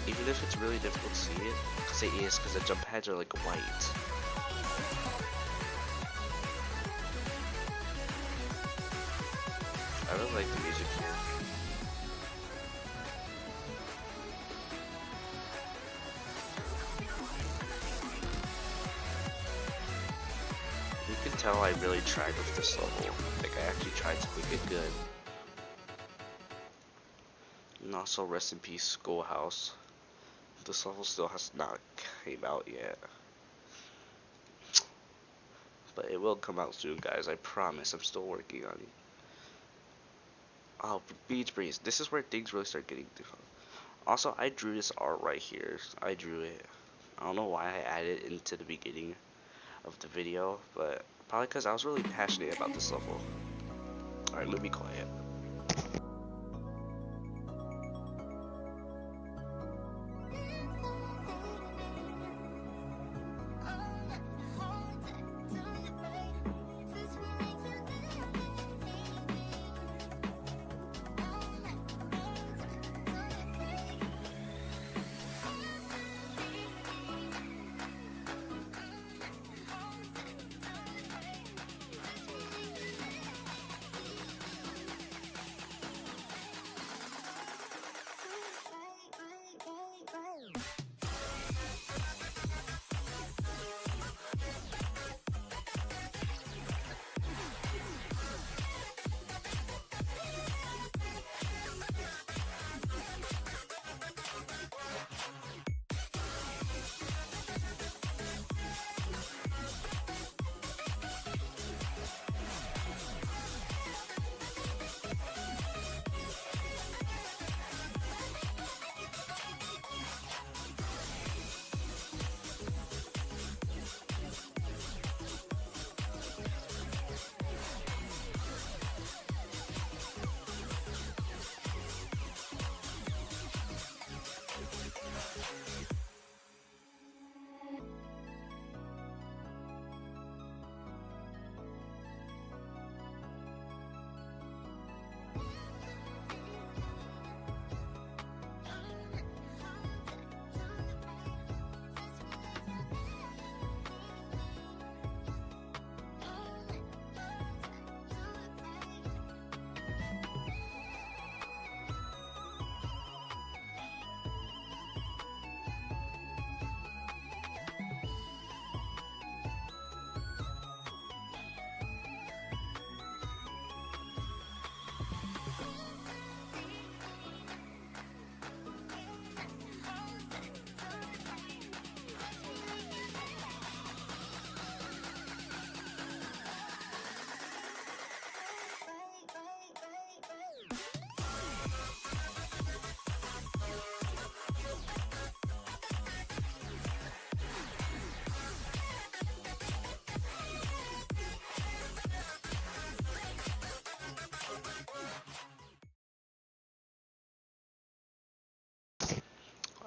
Even if it's really difficult to see it, because it is, because the jump pads are like white. I really like the music here. You can tell I really tried with this level. Like, I actually tried to make it good. And also, rest in peace, Schoolhouse. This level still has not came out yet. But it will come out soon, guys. I promise. I'm still working on it. Oh, Beach Breeze. This is where things really start getting difficult. Also, I drew this art right here. I drew it. I don't know why I added it into the beginning of the video, but probably because I was really passionate about this level. Alright, let me be quiet.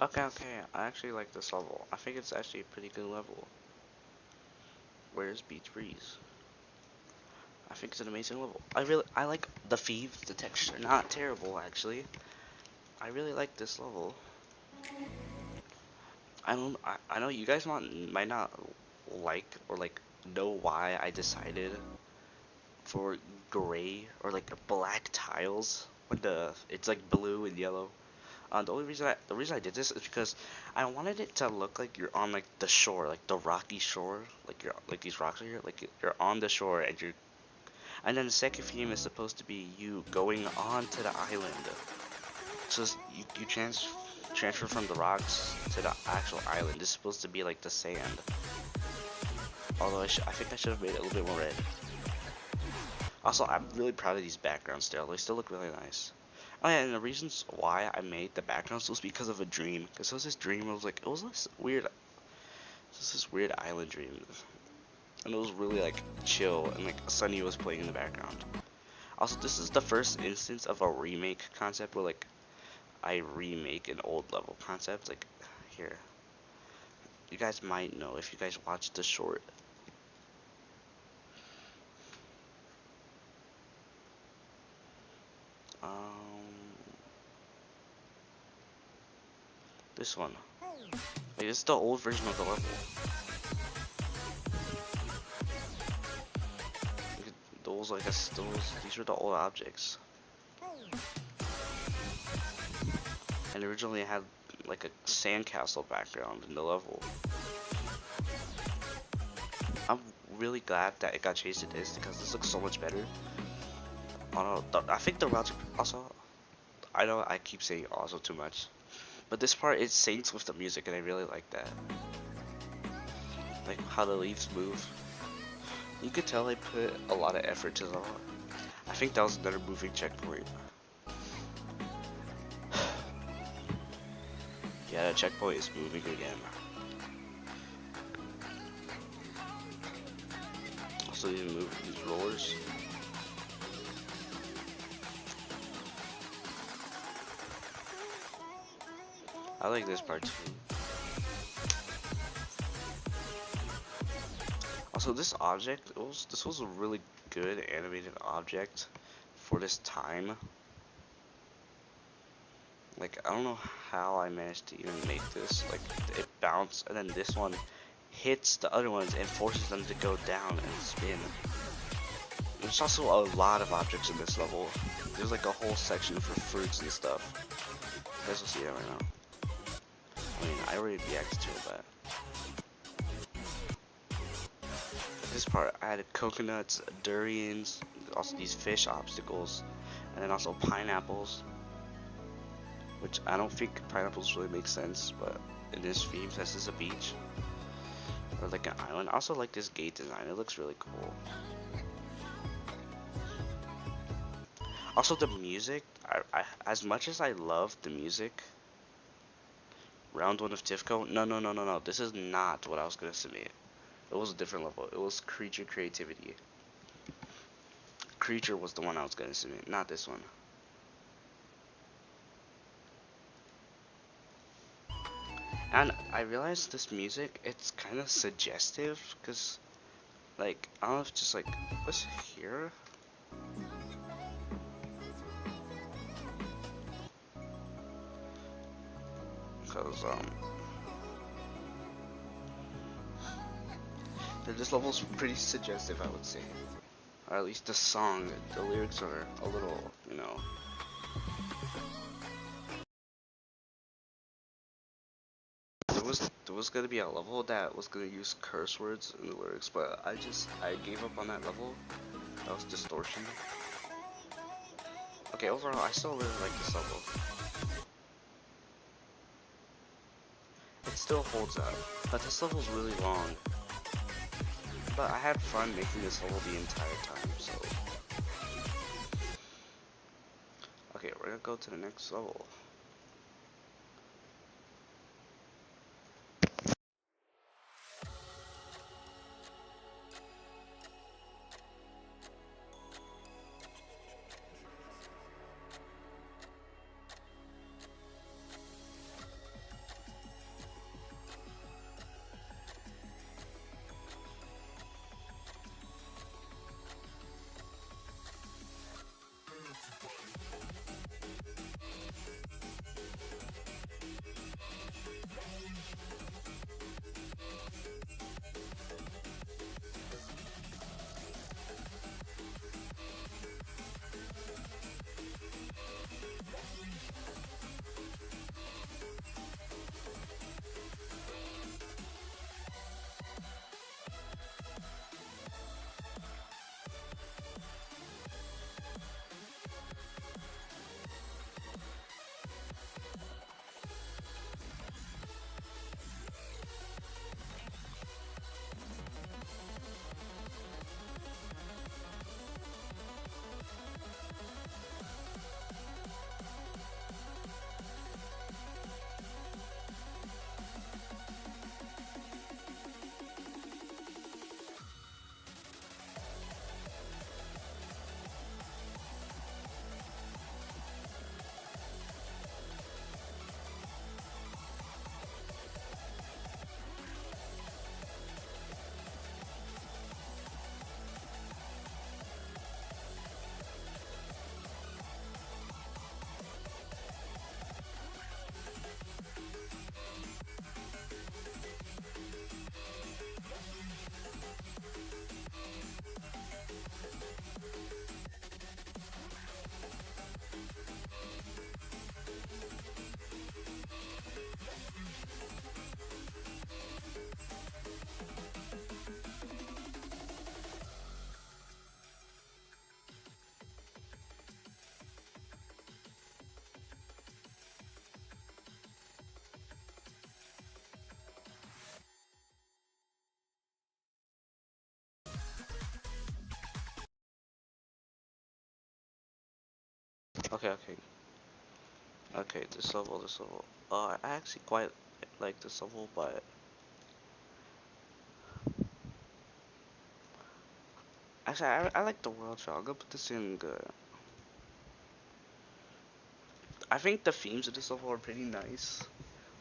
Okay, I actually like this level. I think it's actually a pretty good level. Where's Beach Breeze? I think it's an amazing level. I like the thieves, the texture, not terrible actually. I really like this level. I know you guys might not like or like know why I decided for gray or like black tiles when it's like blue and yellow. The reason I did this is because I wanted it to look like you're on like the shore, like the rocky shore, like you're like these rocks are here, like you're on the shore and then the second theme is supposed to be you going onto the island. So you transfer from the rocks to the actual island. It's supposed to be like the sand. Although I think I should have made it a little bit more red. Also, I'm really proud of these backgrounds still. They still look really nice. Oh yeah, and the reasons why I made the backgrounds was because of a dream. Because it was this dream, it was this weird island dream. And it was really like chill and like Sunny was playing in the background. Also, this is the first instance of a remake concept where like I remake an old level concept. Like here, you guys might know if you guys watched the short. This one. Like, this is the old version of the level. Those, I guess, these are the old objects. And originally it had like a sandcastle background in the level. I'm really glad that it got changed to this because this looks so much better. I think the routes also, I know I keep saying also too much, but this part it syncs with the music and I really like that. Like how the leaves move. You could tell I put a lot of effort to the level. I think that was another moving checkpoint. Yeah, the checkpoint is moving again. Also, these rollers. I like this part too. Also, this object, this was a really good animated object for this time. Like, I don't know how I managed to even make this. Like, it bounced, and then this one hits the other ones and forces them to go down and spin. There's also a lot of objects in this level. There's like a whole section for fruits and stuff. You guys will see that right now. I mean, I already reacted to it, but this part, I added coconuts, durians, also these fish obstacles, and then also pineapples. Which I don't think pineapples really make sense, but in this theme, this is a beach or like an island. I also like this gate design; it looks really cool. Also, the music. As much as I love the music, round one of Tifco. No. This is not what I was gonna submit. It was a different level. It was creature creativity. Creature was the one I was gonna submit, not this one. And I realized this music, it's kind of suggestive, because, like, I don't know if it's just like, what's here? Because, this level's pretty suggestive, I would say. Or at least the song, the lyrics are a little, you know. There was gonna be a level that was gonna use curse words in the lyrics, but I gave up on that level. That was distortion. Okay, overall, I still really like this level. It still holds up, but this level's really long. But I had fun making this level the entire time, so. Okay, we're gonna go to the next level. Okay, this level. I actually quite like this level, but actually, I like the world shot. I'm gonna put this in good. I think the themes of this level are pretty nice.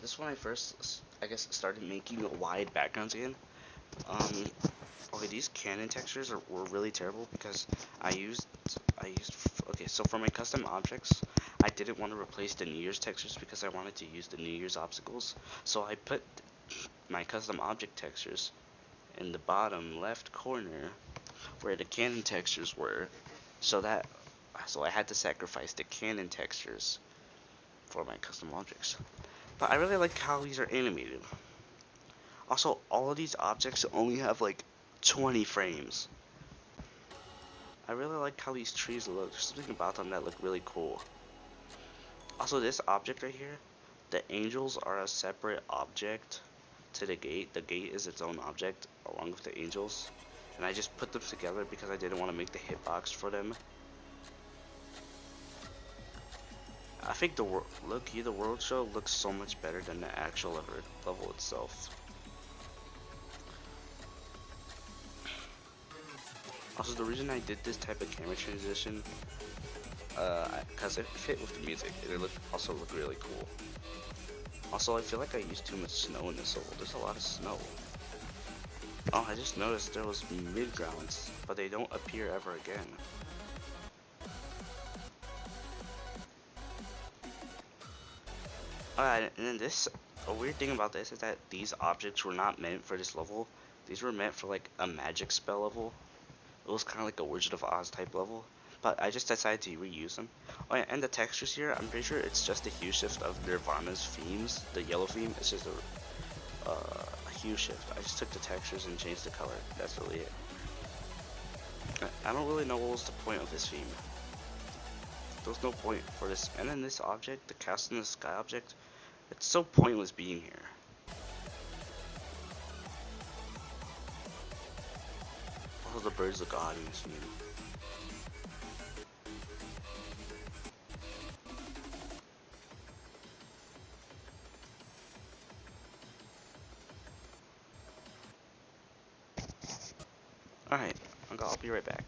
This is when I first, I guess, started making wide backgrounds again. Um, okay, these cannon textures were really terrible because okay, so for my custom objects, I didn't want to replace the New Year's textures because I wanted to use the New Year's obstacles. So I put my custom object textures in the bottom left corner where the cannon textures were, so I had to sacrifice the cannon textures for my custom objects. But I really like how these are animated. Also, all of these objects only have like 20 frames. I really like how these trees look. There's something about them that look really cool. Also, this object right here, the angels are a separate object to the gate. The gate is its own object along with the angels. And I just put them together because I didn't want to make the hitbox for them. I think the world show looks so much better than the actual level itself. Also, the reason I did this type of camera transition, because it fit with the music, and it also looked really cool. Also, I feel like I used too much snow in this level. There's a lot of snow. Oh, I just noticed there was mid-grounds, but they don't appear ever again. Alright, and then a weird thing about this is that these objects were not meant for this level. These were meant for like a magic spell level. It was kind of like a Wizard of Oz type level, but I just decided to reuse them. Oh yeah, and the textures here, I'm pretty sure it's just a hue shift of Nirvana's themes. The yellow theme is just a hue shift. I just took the textures and changed the color. That's really it. I don't really know what was the point of this theme. There was no point for this. And then this object, the cast in the sky object, it's so pointless being here. All the birds look odd in this theme. Alright, I'll be right back.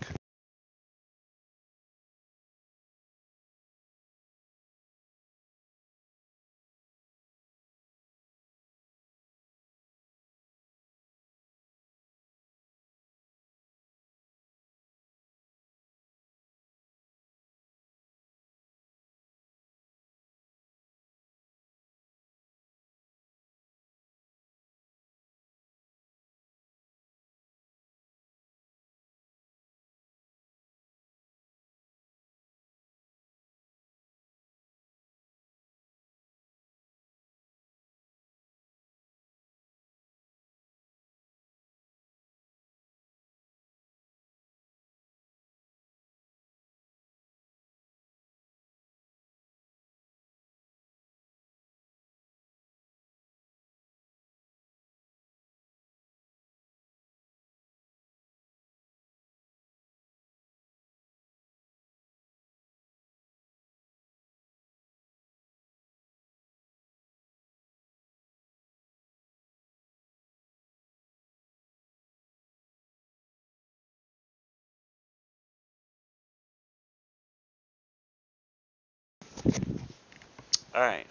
Alright.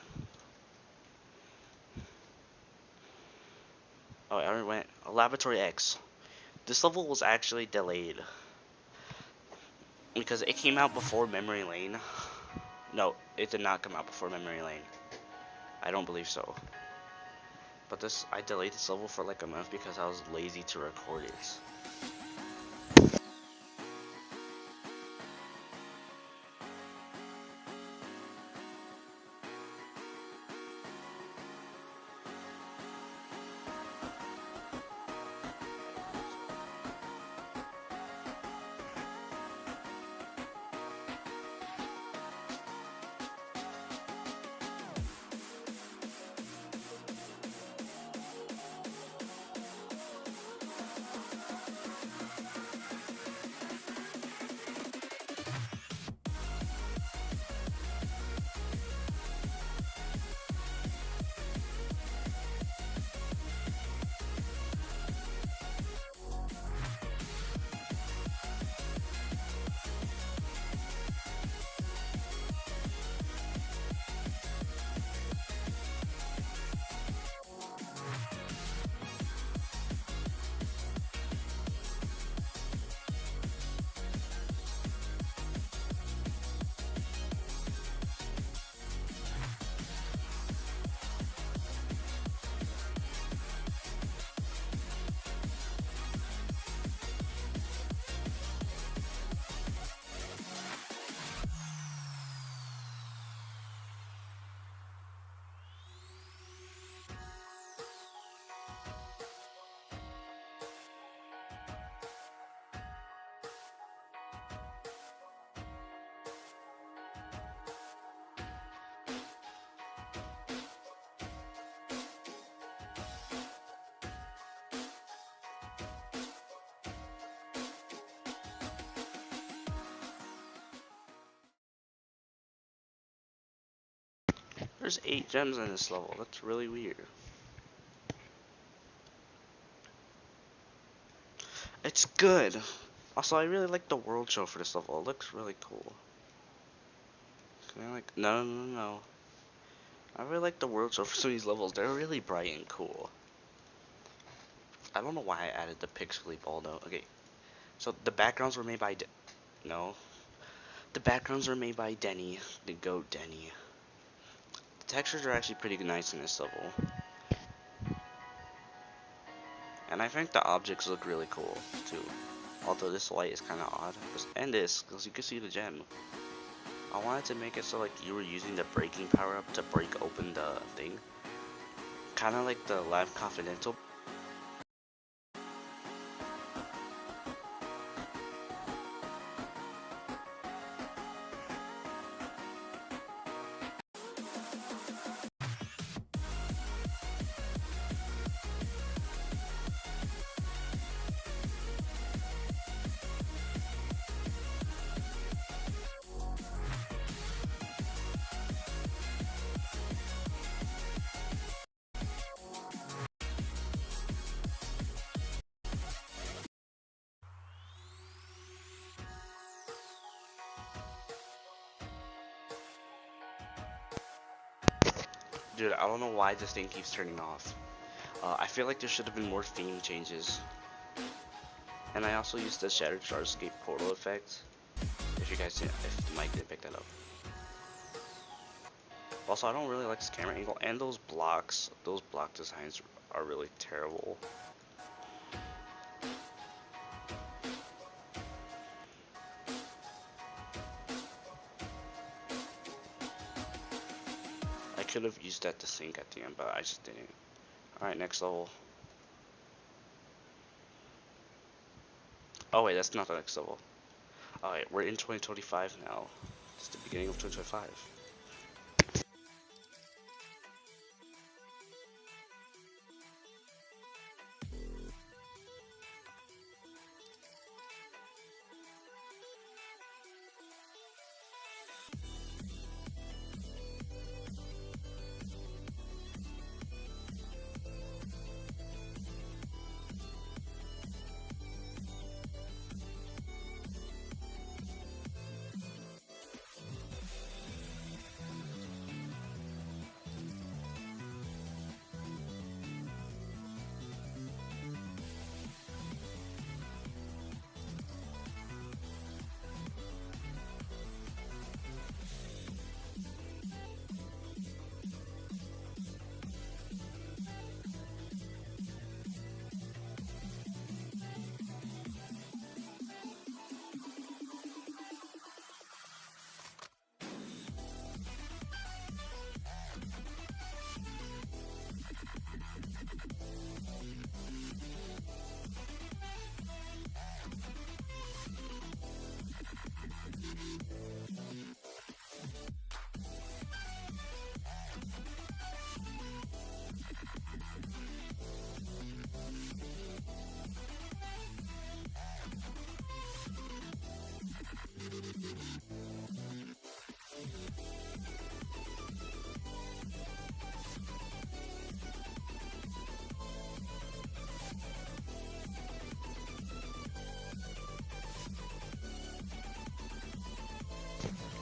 Oh, I already went. Laboratory X. This level was actually delayed because it came out before Memory Lane. No, it did not come out before Memory Lane. I don't believe so. But I delayed this level for like a month because I was lazy to record it. There's 8 gems in this level. That's really weird. It's good. Also, I really like the world show for this level. It looks really cool. Can I like... No, no, no, no. I really like the world show for some of these levels. They're really bright and cool. I don't know why I added the pixely ball though. Okay. So the backgrounds were made by... No. The backgrounds were made by Denny. The goat Denny. The textures are actually pretty nice in this level. And I think the objects look really cool, too. Although this light is kind of odd. And this, because you can see the gem. I wanted to make it so like you were using the breaking power up to break open the thing. Kind of like the Lab Confidential. Dude, I don't know why this thing keeps turning off. I feel like there should have been more theme changes. And I also used the Shattered Starscape portal effect. If you guys didn't, if the mic didn't pick that up. Also, I don't really like this camera angle, and those blocks. Those block designs are really terrible. I could have used that to sink at the end, but I just didn't. Alright, next level. Oh wait, that's not the next level. Alright, we're in 2025 now. It's the beginning of 2025.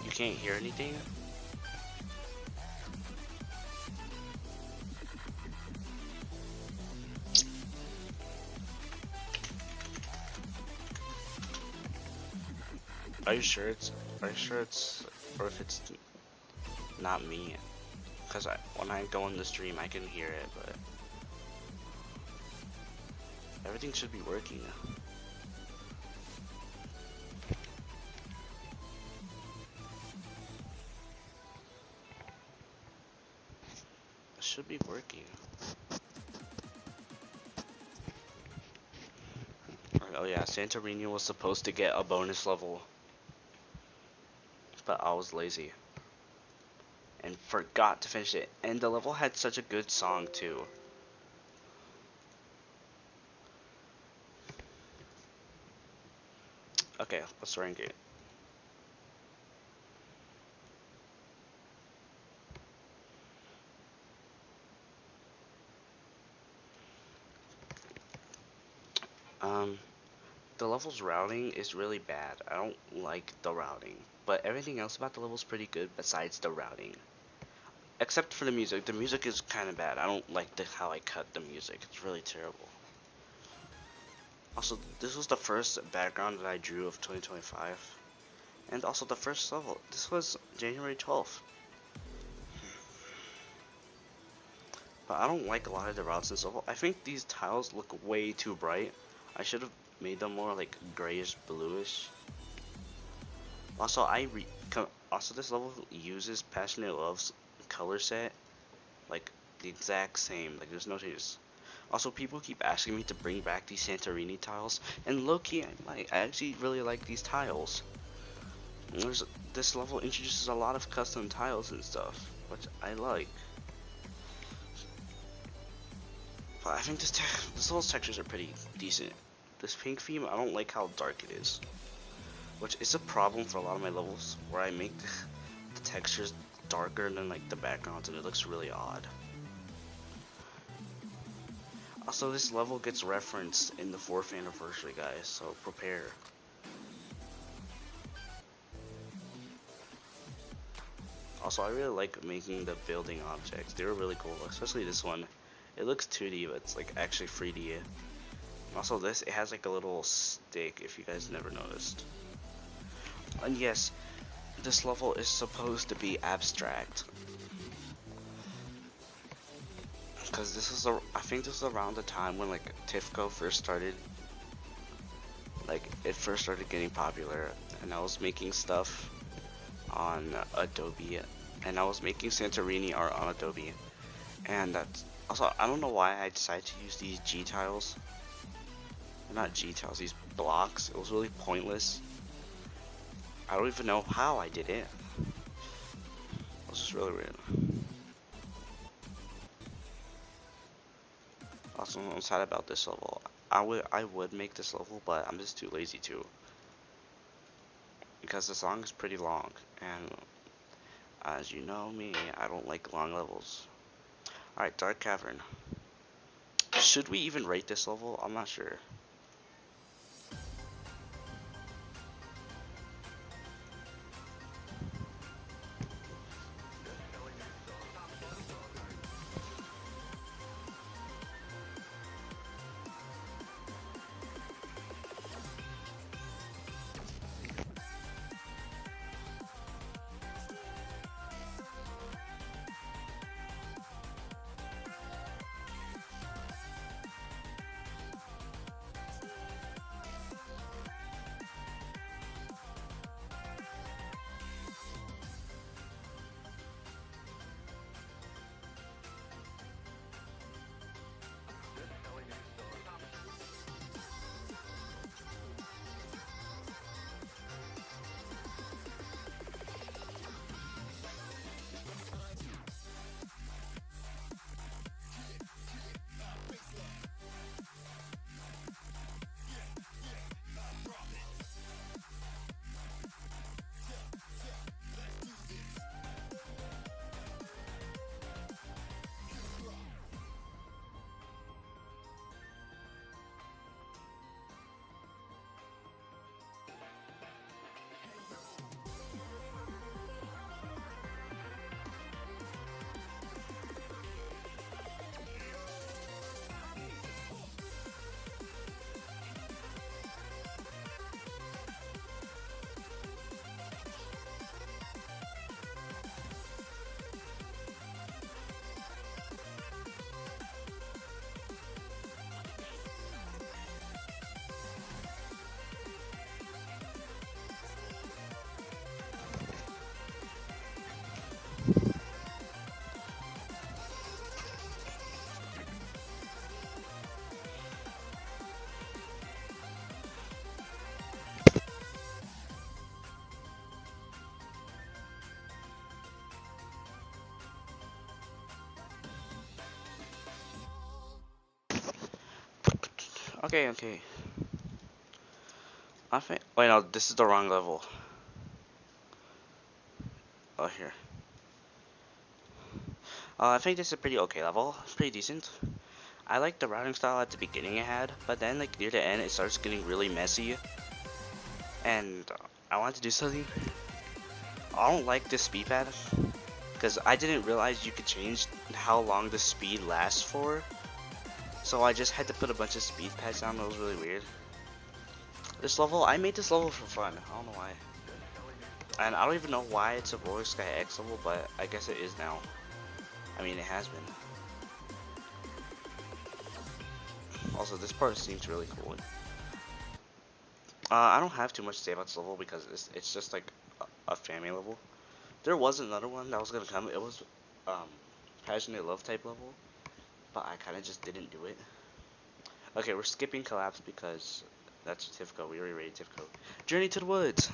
You can't hear anything? Are you sure it's, or if it's not me? Because when I go on the stream, I can hear it, but everything should be working now. It should be working. Oh yeah, Santorini was supposed to get a bonus level, but I was lazy and forgot to finish it. And the level had such a good song too. Okay, let's rank it. Um, the level's routing is really bad. I don't like the routing, but everything else about the level's pretty good besides the routing. Except for the music. The music is kind of bad. I don't like how I cut the music. It's really terrible. Also, this was the first background that I drew of 2025. And also the first level. This was January 12th. But I don't like a lot of the routes in this level. I think these tiles look way too bright. I should have made them more like grayish bluish. Also, also this level uses Passionate Love's color set, like the exact same. Like there's no changes. Also, people keep asking me to bring back these Santorini tiles, and low-key, I actually really like these tiles. This level introduces a lot of custom tiles and stuff, which I like. But I think this level's textures are pretty decent. This pink theme, I don't like how dark it is, which is a problem for a lot of my levels, where I make the textures darker than like the backgrounds, and it looks really odd. Also, this level gets referenced in the 4th anniversary, guys, so prepare. Also, I really like making the building objects. They were really cool, especially this one. It looks 2D, but it's like actually 3D. Also, it has like a little stick, if you guys never noticed. And yes, this level is supposed to be abstract. Because I think this is around the time when like Tifco first started, like it first started getting popular, and I was making stuff on Adobe, and I was making Santorini art on Adobe, and that's also, I don't know why I decided to use these G tiles, not G tiles, these blocks. It was really pointless. I don't even know how I did it. It was just really weird. Also, I'm sad about this level. I would make this level, but I'm just too lazy to, because the song is pretty long, and as you know me, I don't like long levels. Alright, Dark Cavern. Should we even rate this level? I'm not sure. Okay. I think. Wait, no, this is the wrong level. Oh, here. I think this is a pretty okay level. Pretty decent. I like the routing style at the beginning it had, but then like near the end it starts getting really messy, and I want to do something. I don't like this speed pad because I didn't realize you could change how long the speed lasts for. So I just had to put a bunch of speed pads down. It was really weird. This level, I made this level for fun. I don't know why. And I don't even know why it's a Roller Sky X level, but I guess it is now. I mean, it has been. Also, this part seems really cool. I don't have too much to say about this level because it's just like a family level. There was another one that was gonna come. It was passionate love type level, but I kind of just didn't do it. Okay, we're skipping collapse because that's Tifco. We already rated Tifco. Journey to the Woods.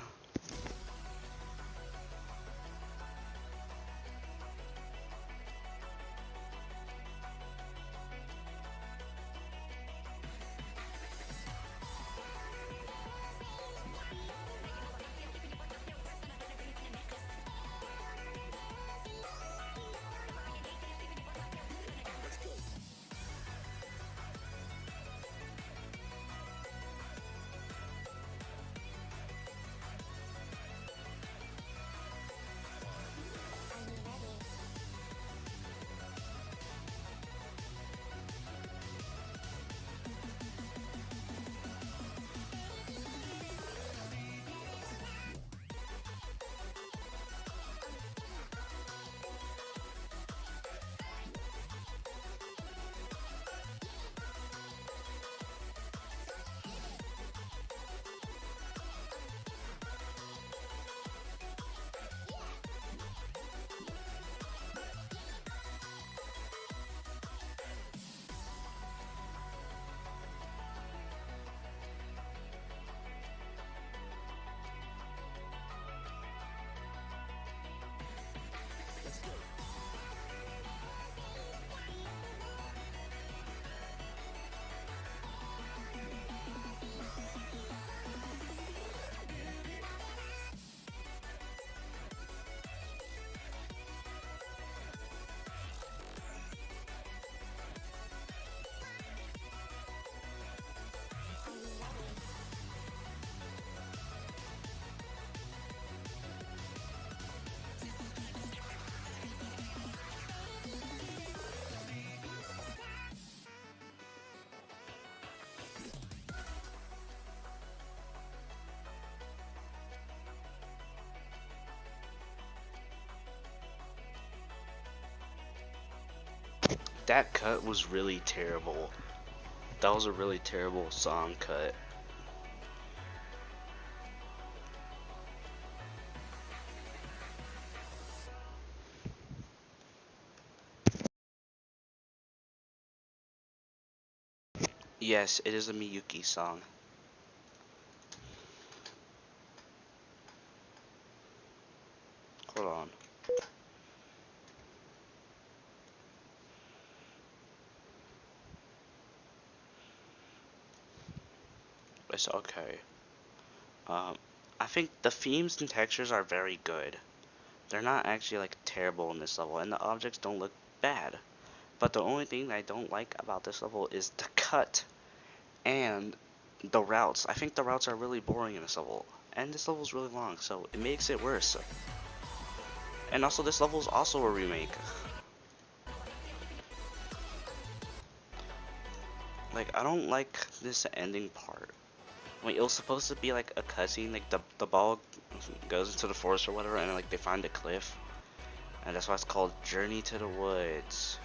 That cut was really terrible. That was a really terrible song cut. Yes, it is a Miyuki song. Hold on. It's okay. Um, I think the themes and textures are very good. They're not actually like terrible in this level, and the objects don't look bad. But the only thing I don't like about this level is the cut and the routes. I think the routes are really boring in this level, and this level is really long, so it makes it worse. And also, this level is also a remake. Like, I don't like this ending part. Like, it was supposed to be like a cutscene, like the ball goes into the forest or whatever, and like they find a cliff, and that's why it's called Journey to the Woods.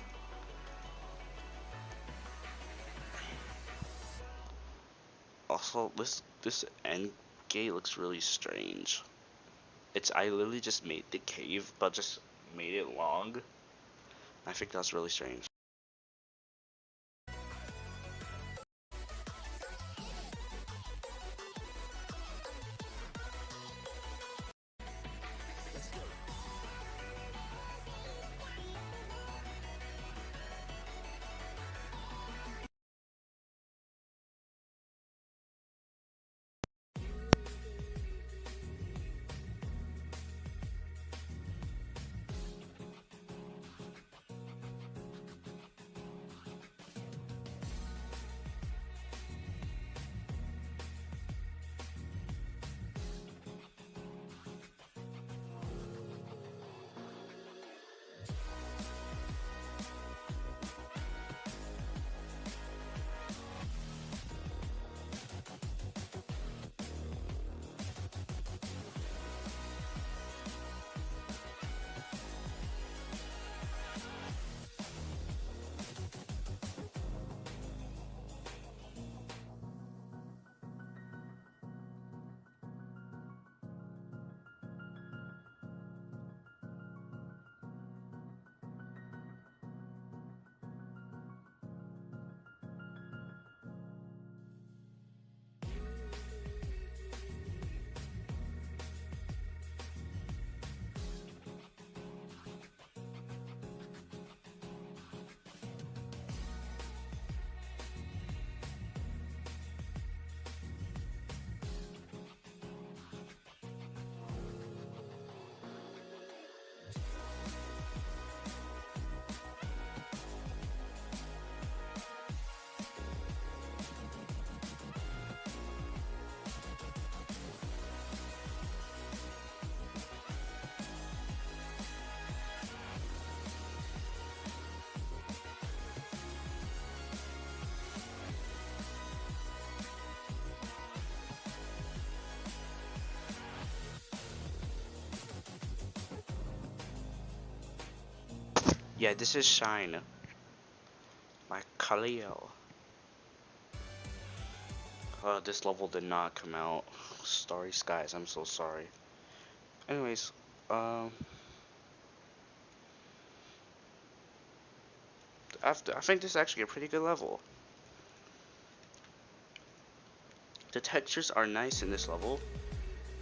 Also, this end gate looks really strange. I literally just made the cave, but just made it long. I think that's really strange. Yeah, this is Shine by Kaleo. This level did not come out. Starry Skies, I'm so sorry. Anyways, um, I think this is actually a pretty good level. The textures are nice in this level.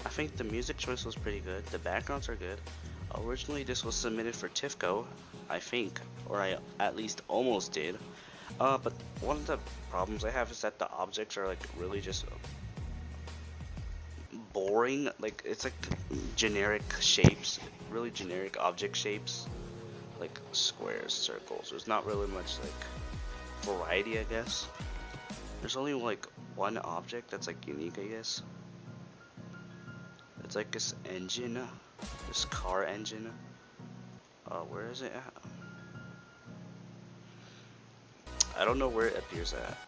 I think the music choice was pretty good. The backgrounds are good. Originally, this was submitted for TIFCO, I think, or I at least almost did. But one of the problems I have is that the objects are like really just boring. Like it's like generic shapes, really generic object shapes, like squares, circles. There's not really much like variety, I guess. There's only like one object that's like unique, I guess. It's like this engine, this car engine. Where is it at? I don't know where it appears at.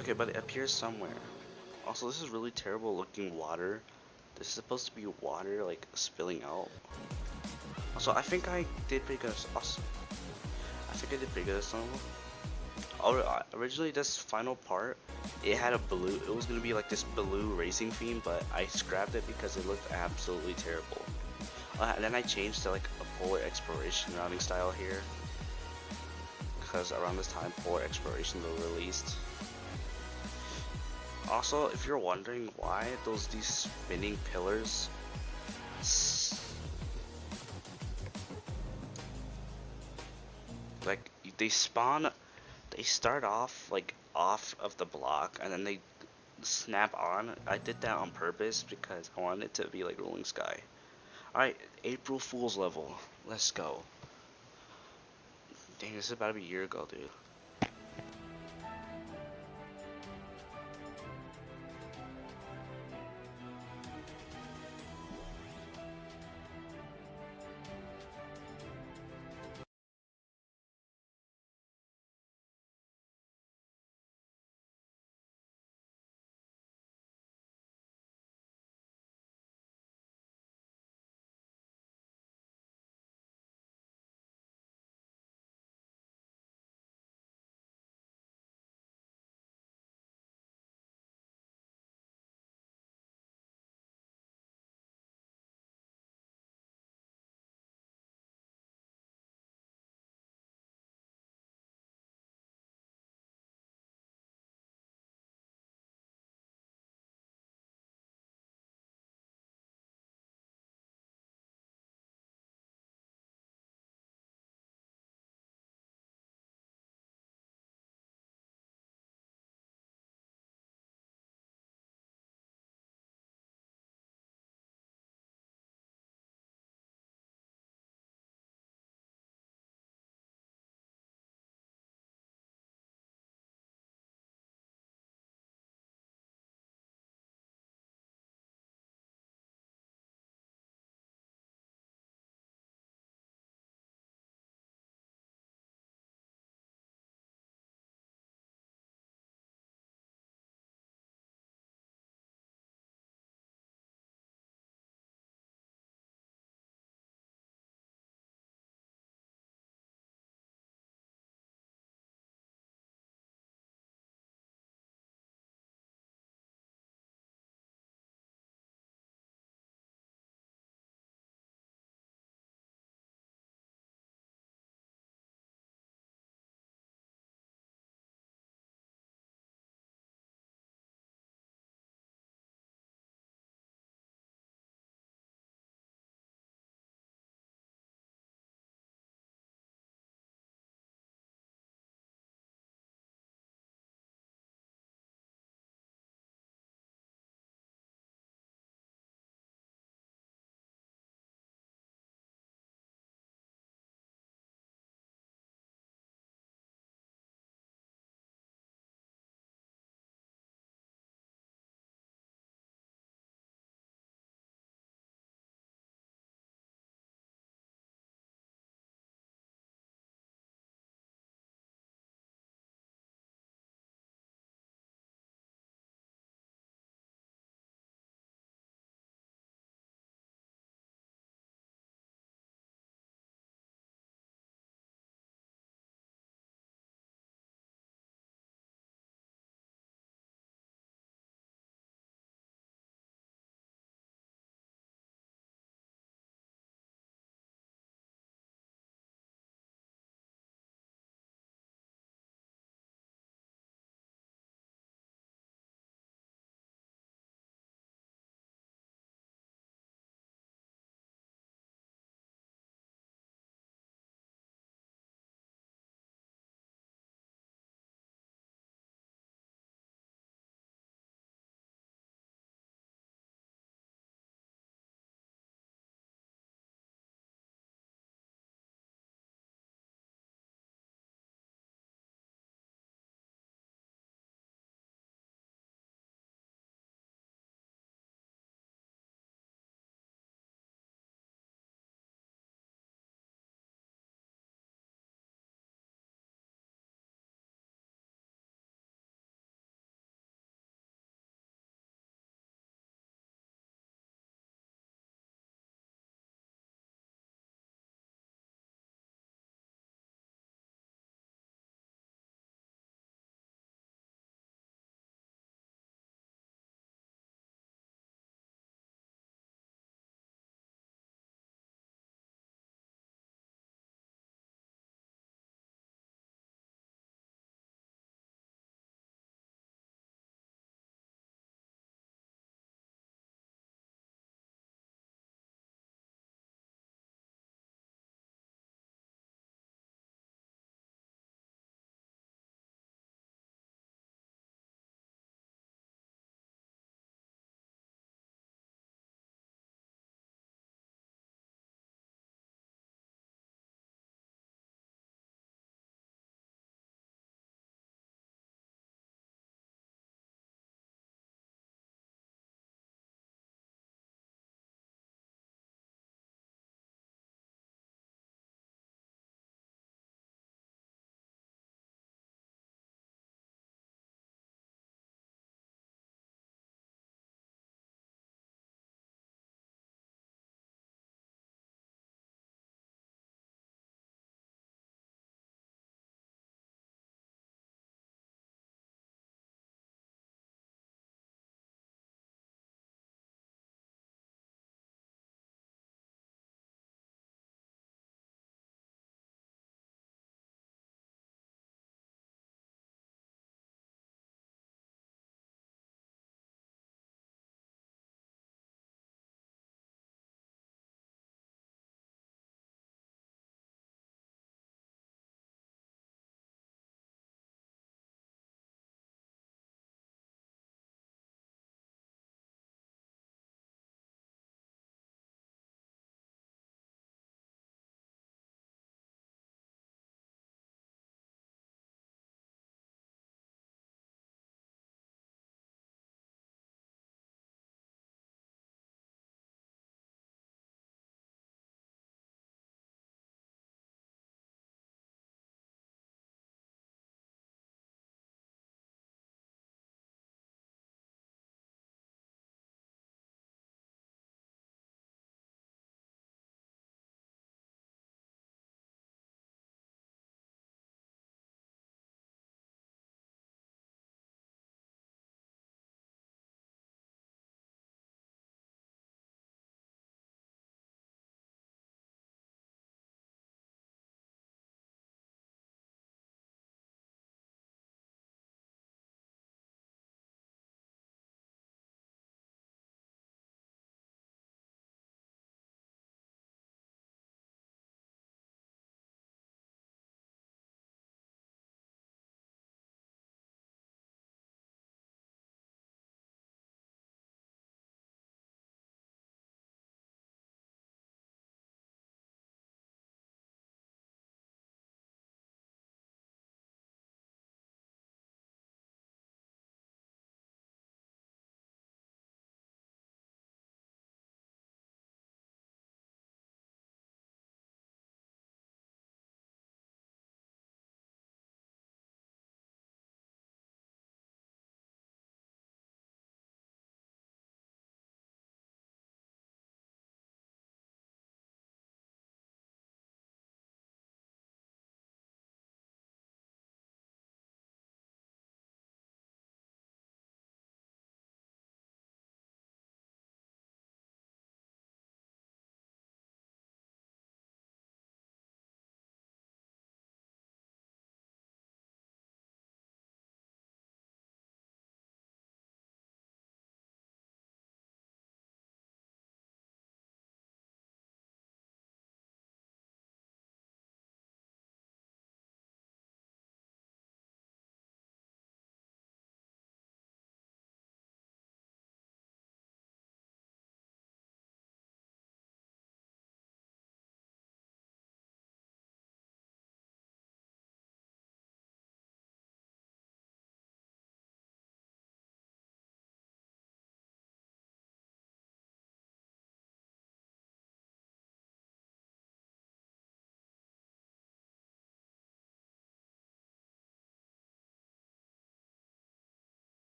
Okay, but it appears somewhere. Also, this is really terrible looking water. This is supposed to be water, like, spilling out. Also, I think I did pretty good. Also, I think I did pretty good at some originally, this final part, it had a blue, it was gonna be like this blue racing theme, but I scrapped it because it looked absolutely terrible. And then I changed to like a polar exploration routing style here, because around this time polar exploration was released. Also, if you're wondering why these spinning pillars, like they start off like off of the block and then they snap on. I did that on purpose because I wanted it to be like Rolling Sky. Alright, April Fool's level. Let's go. Dang, this is about to be a year ago, dude.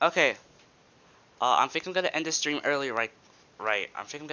Okay. I think I'm gonna end the stream early, right? Right. I think I'm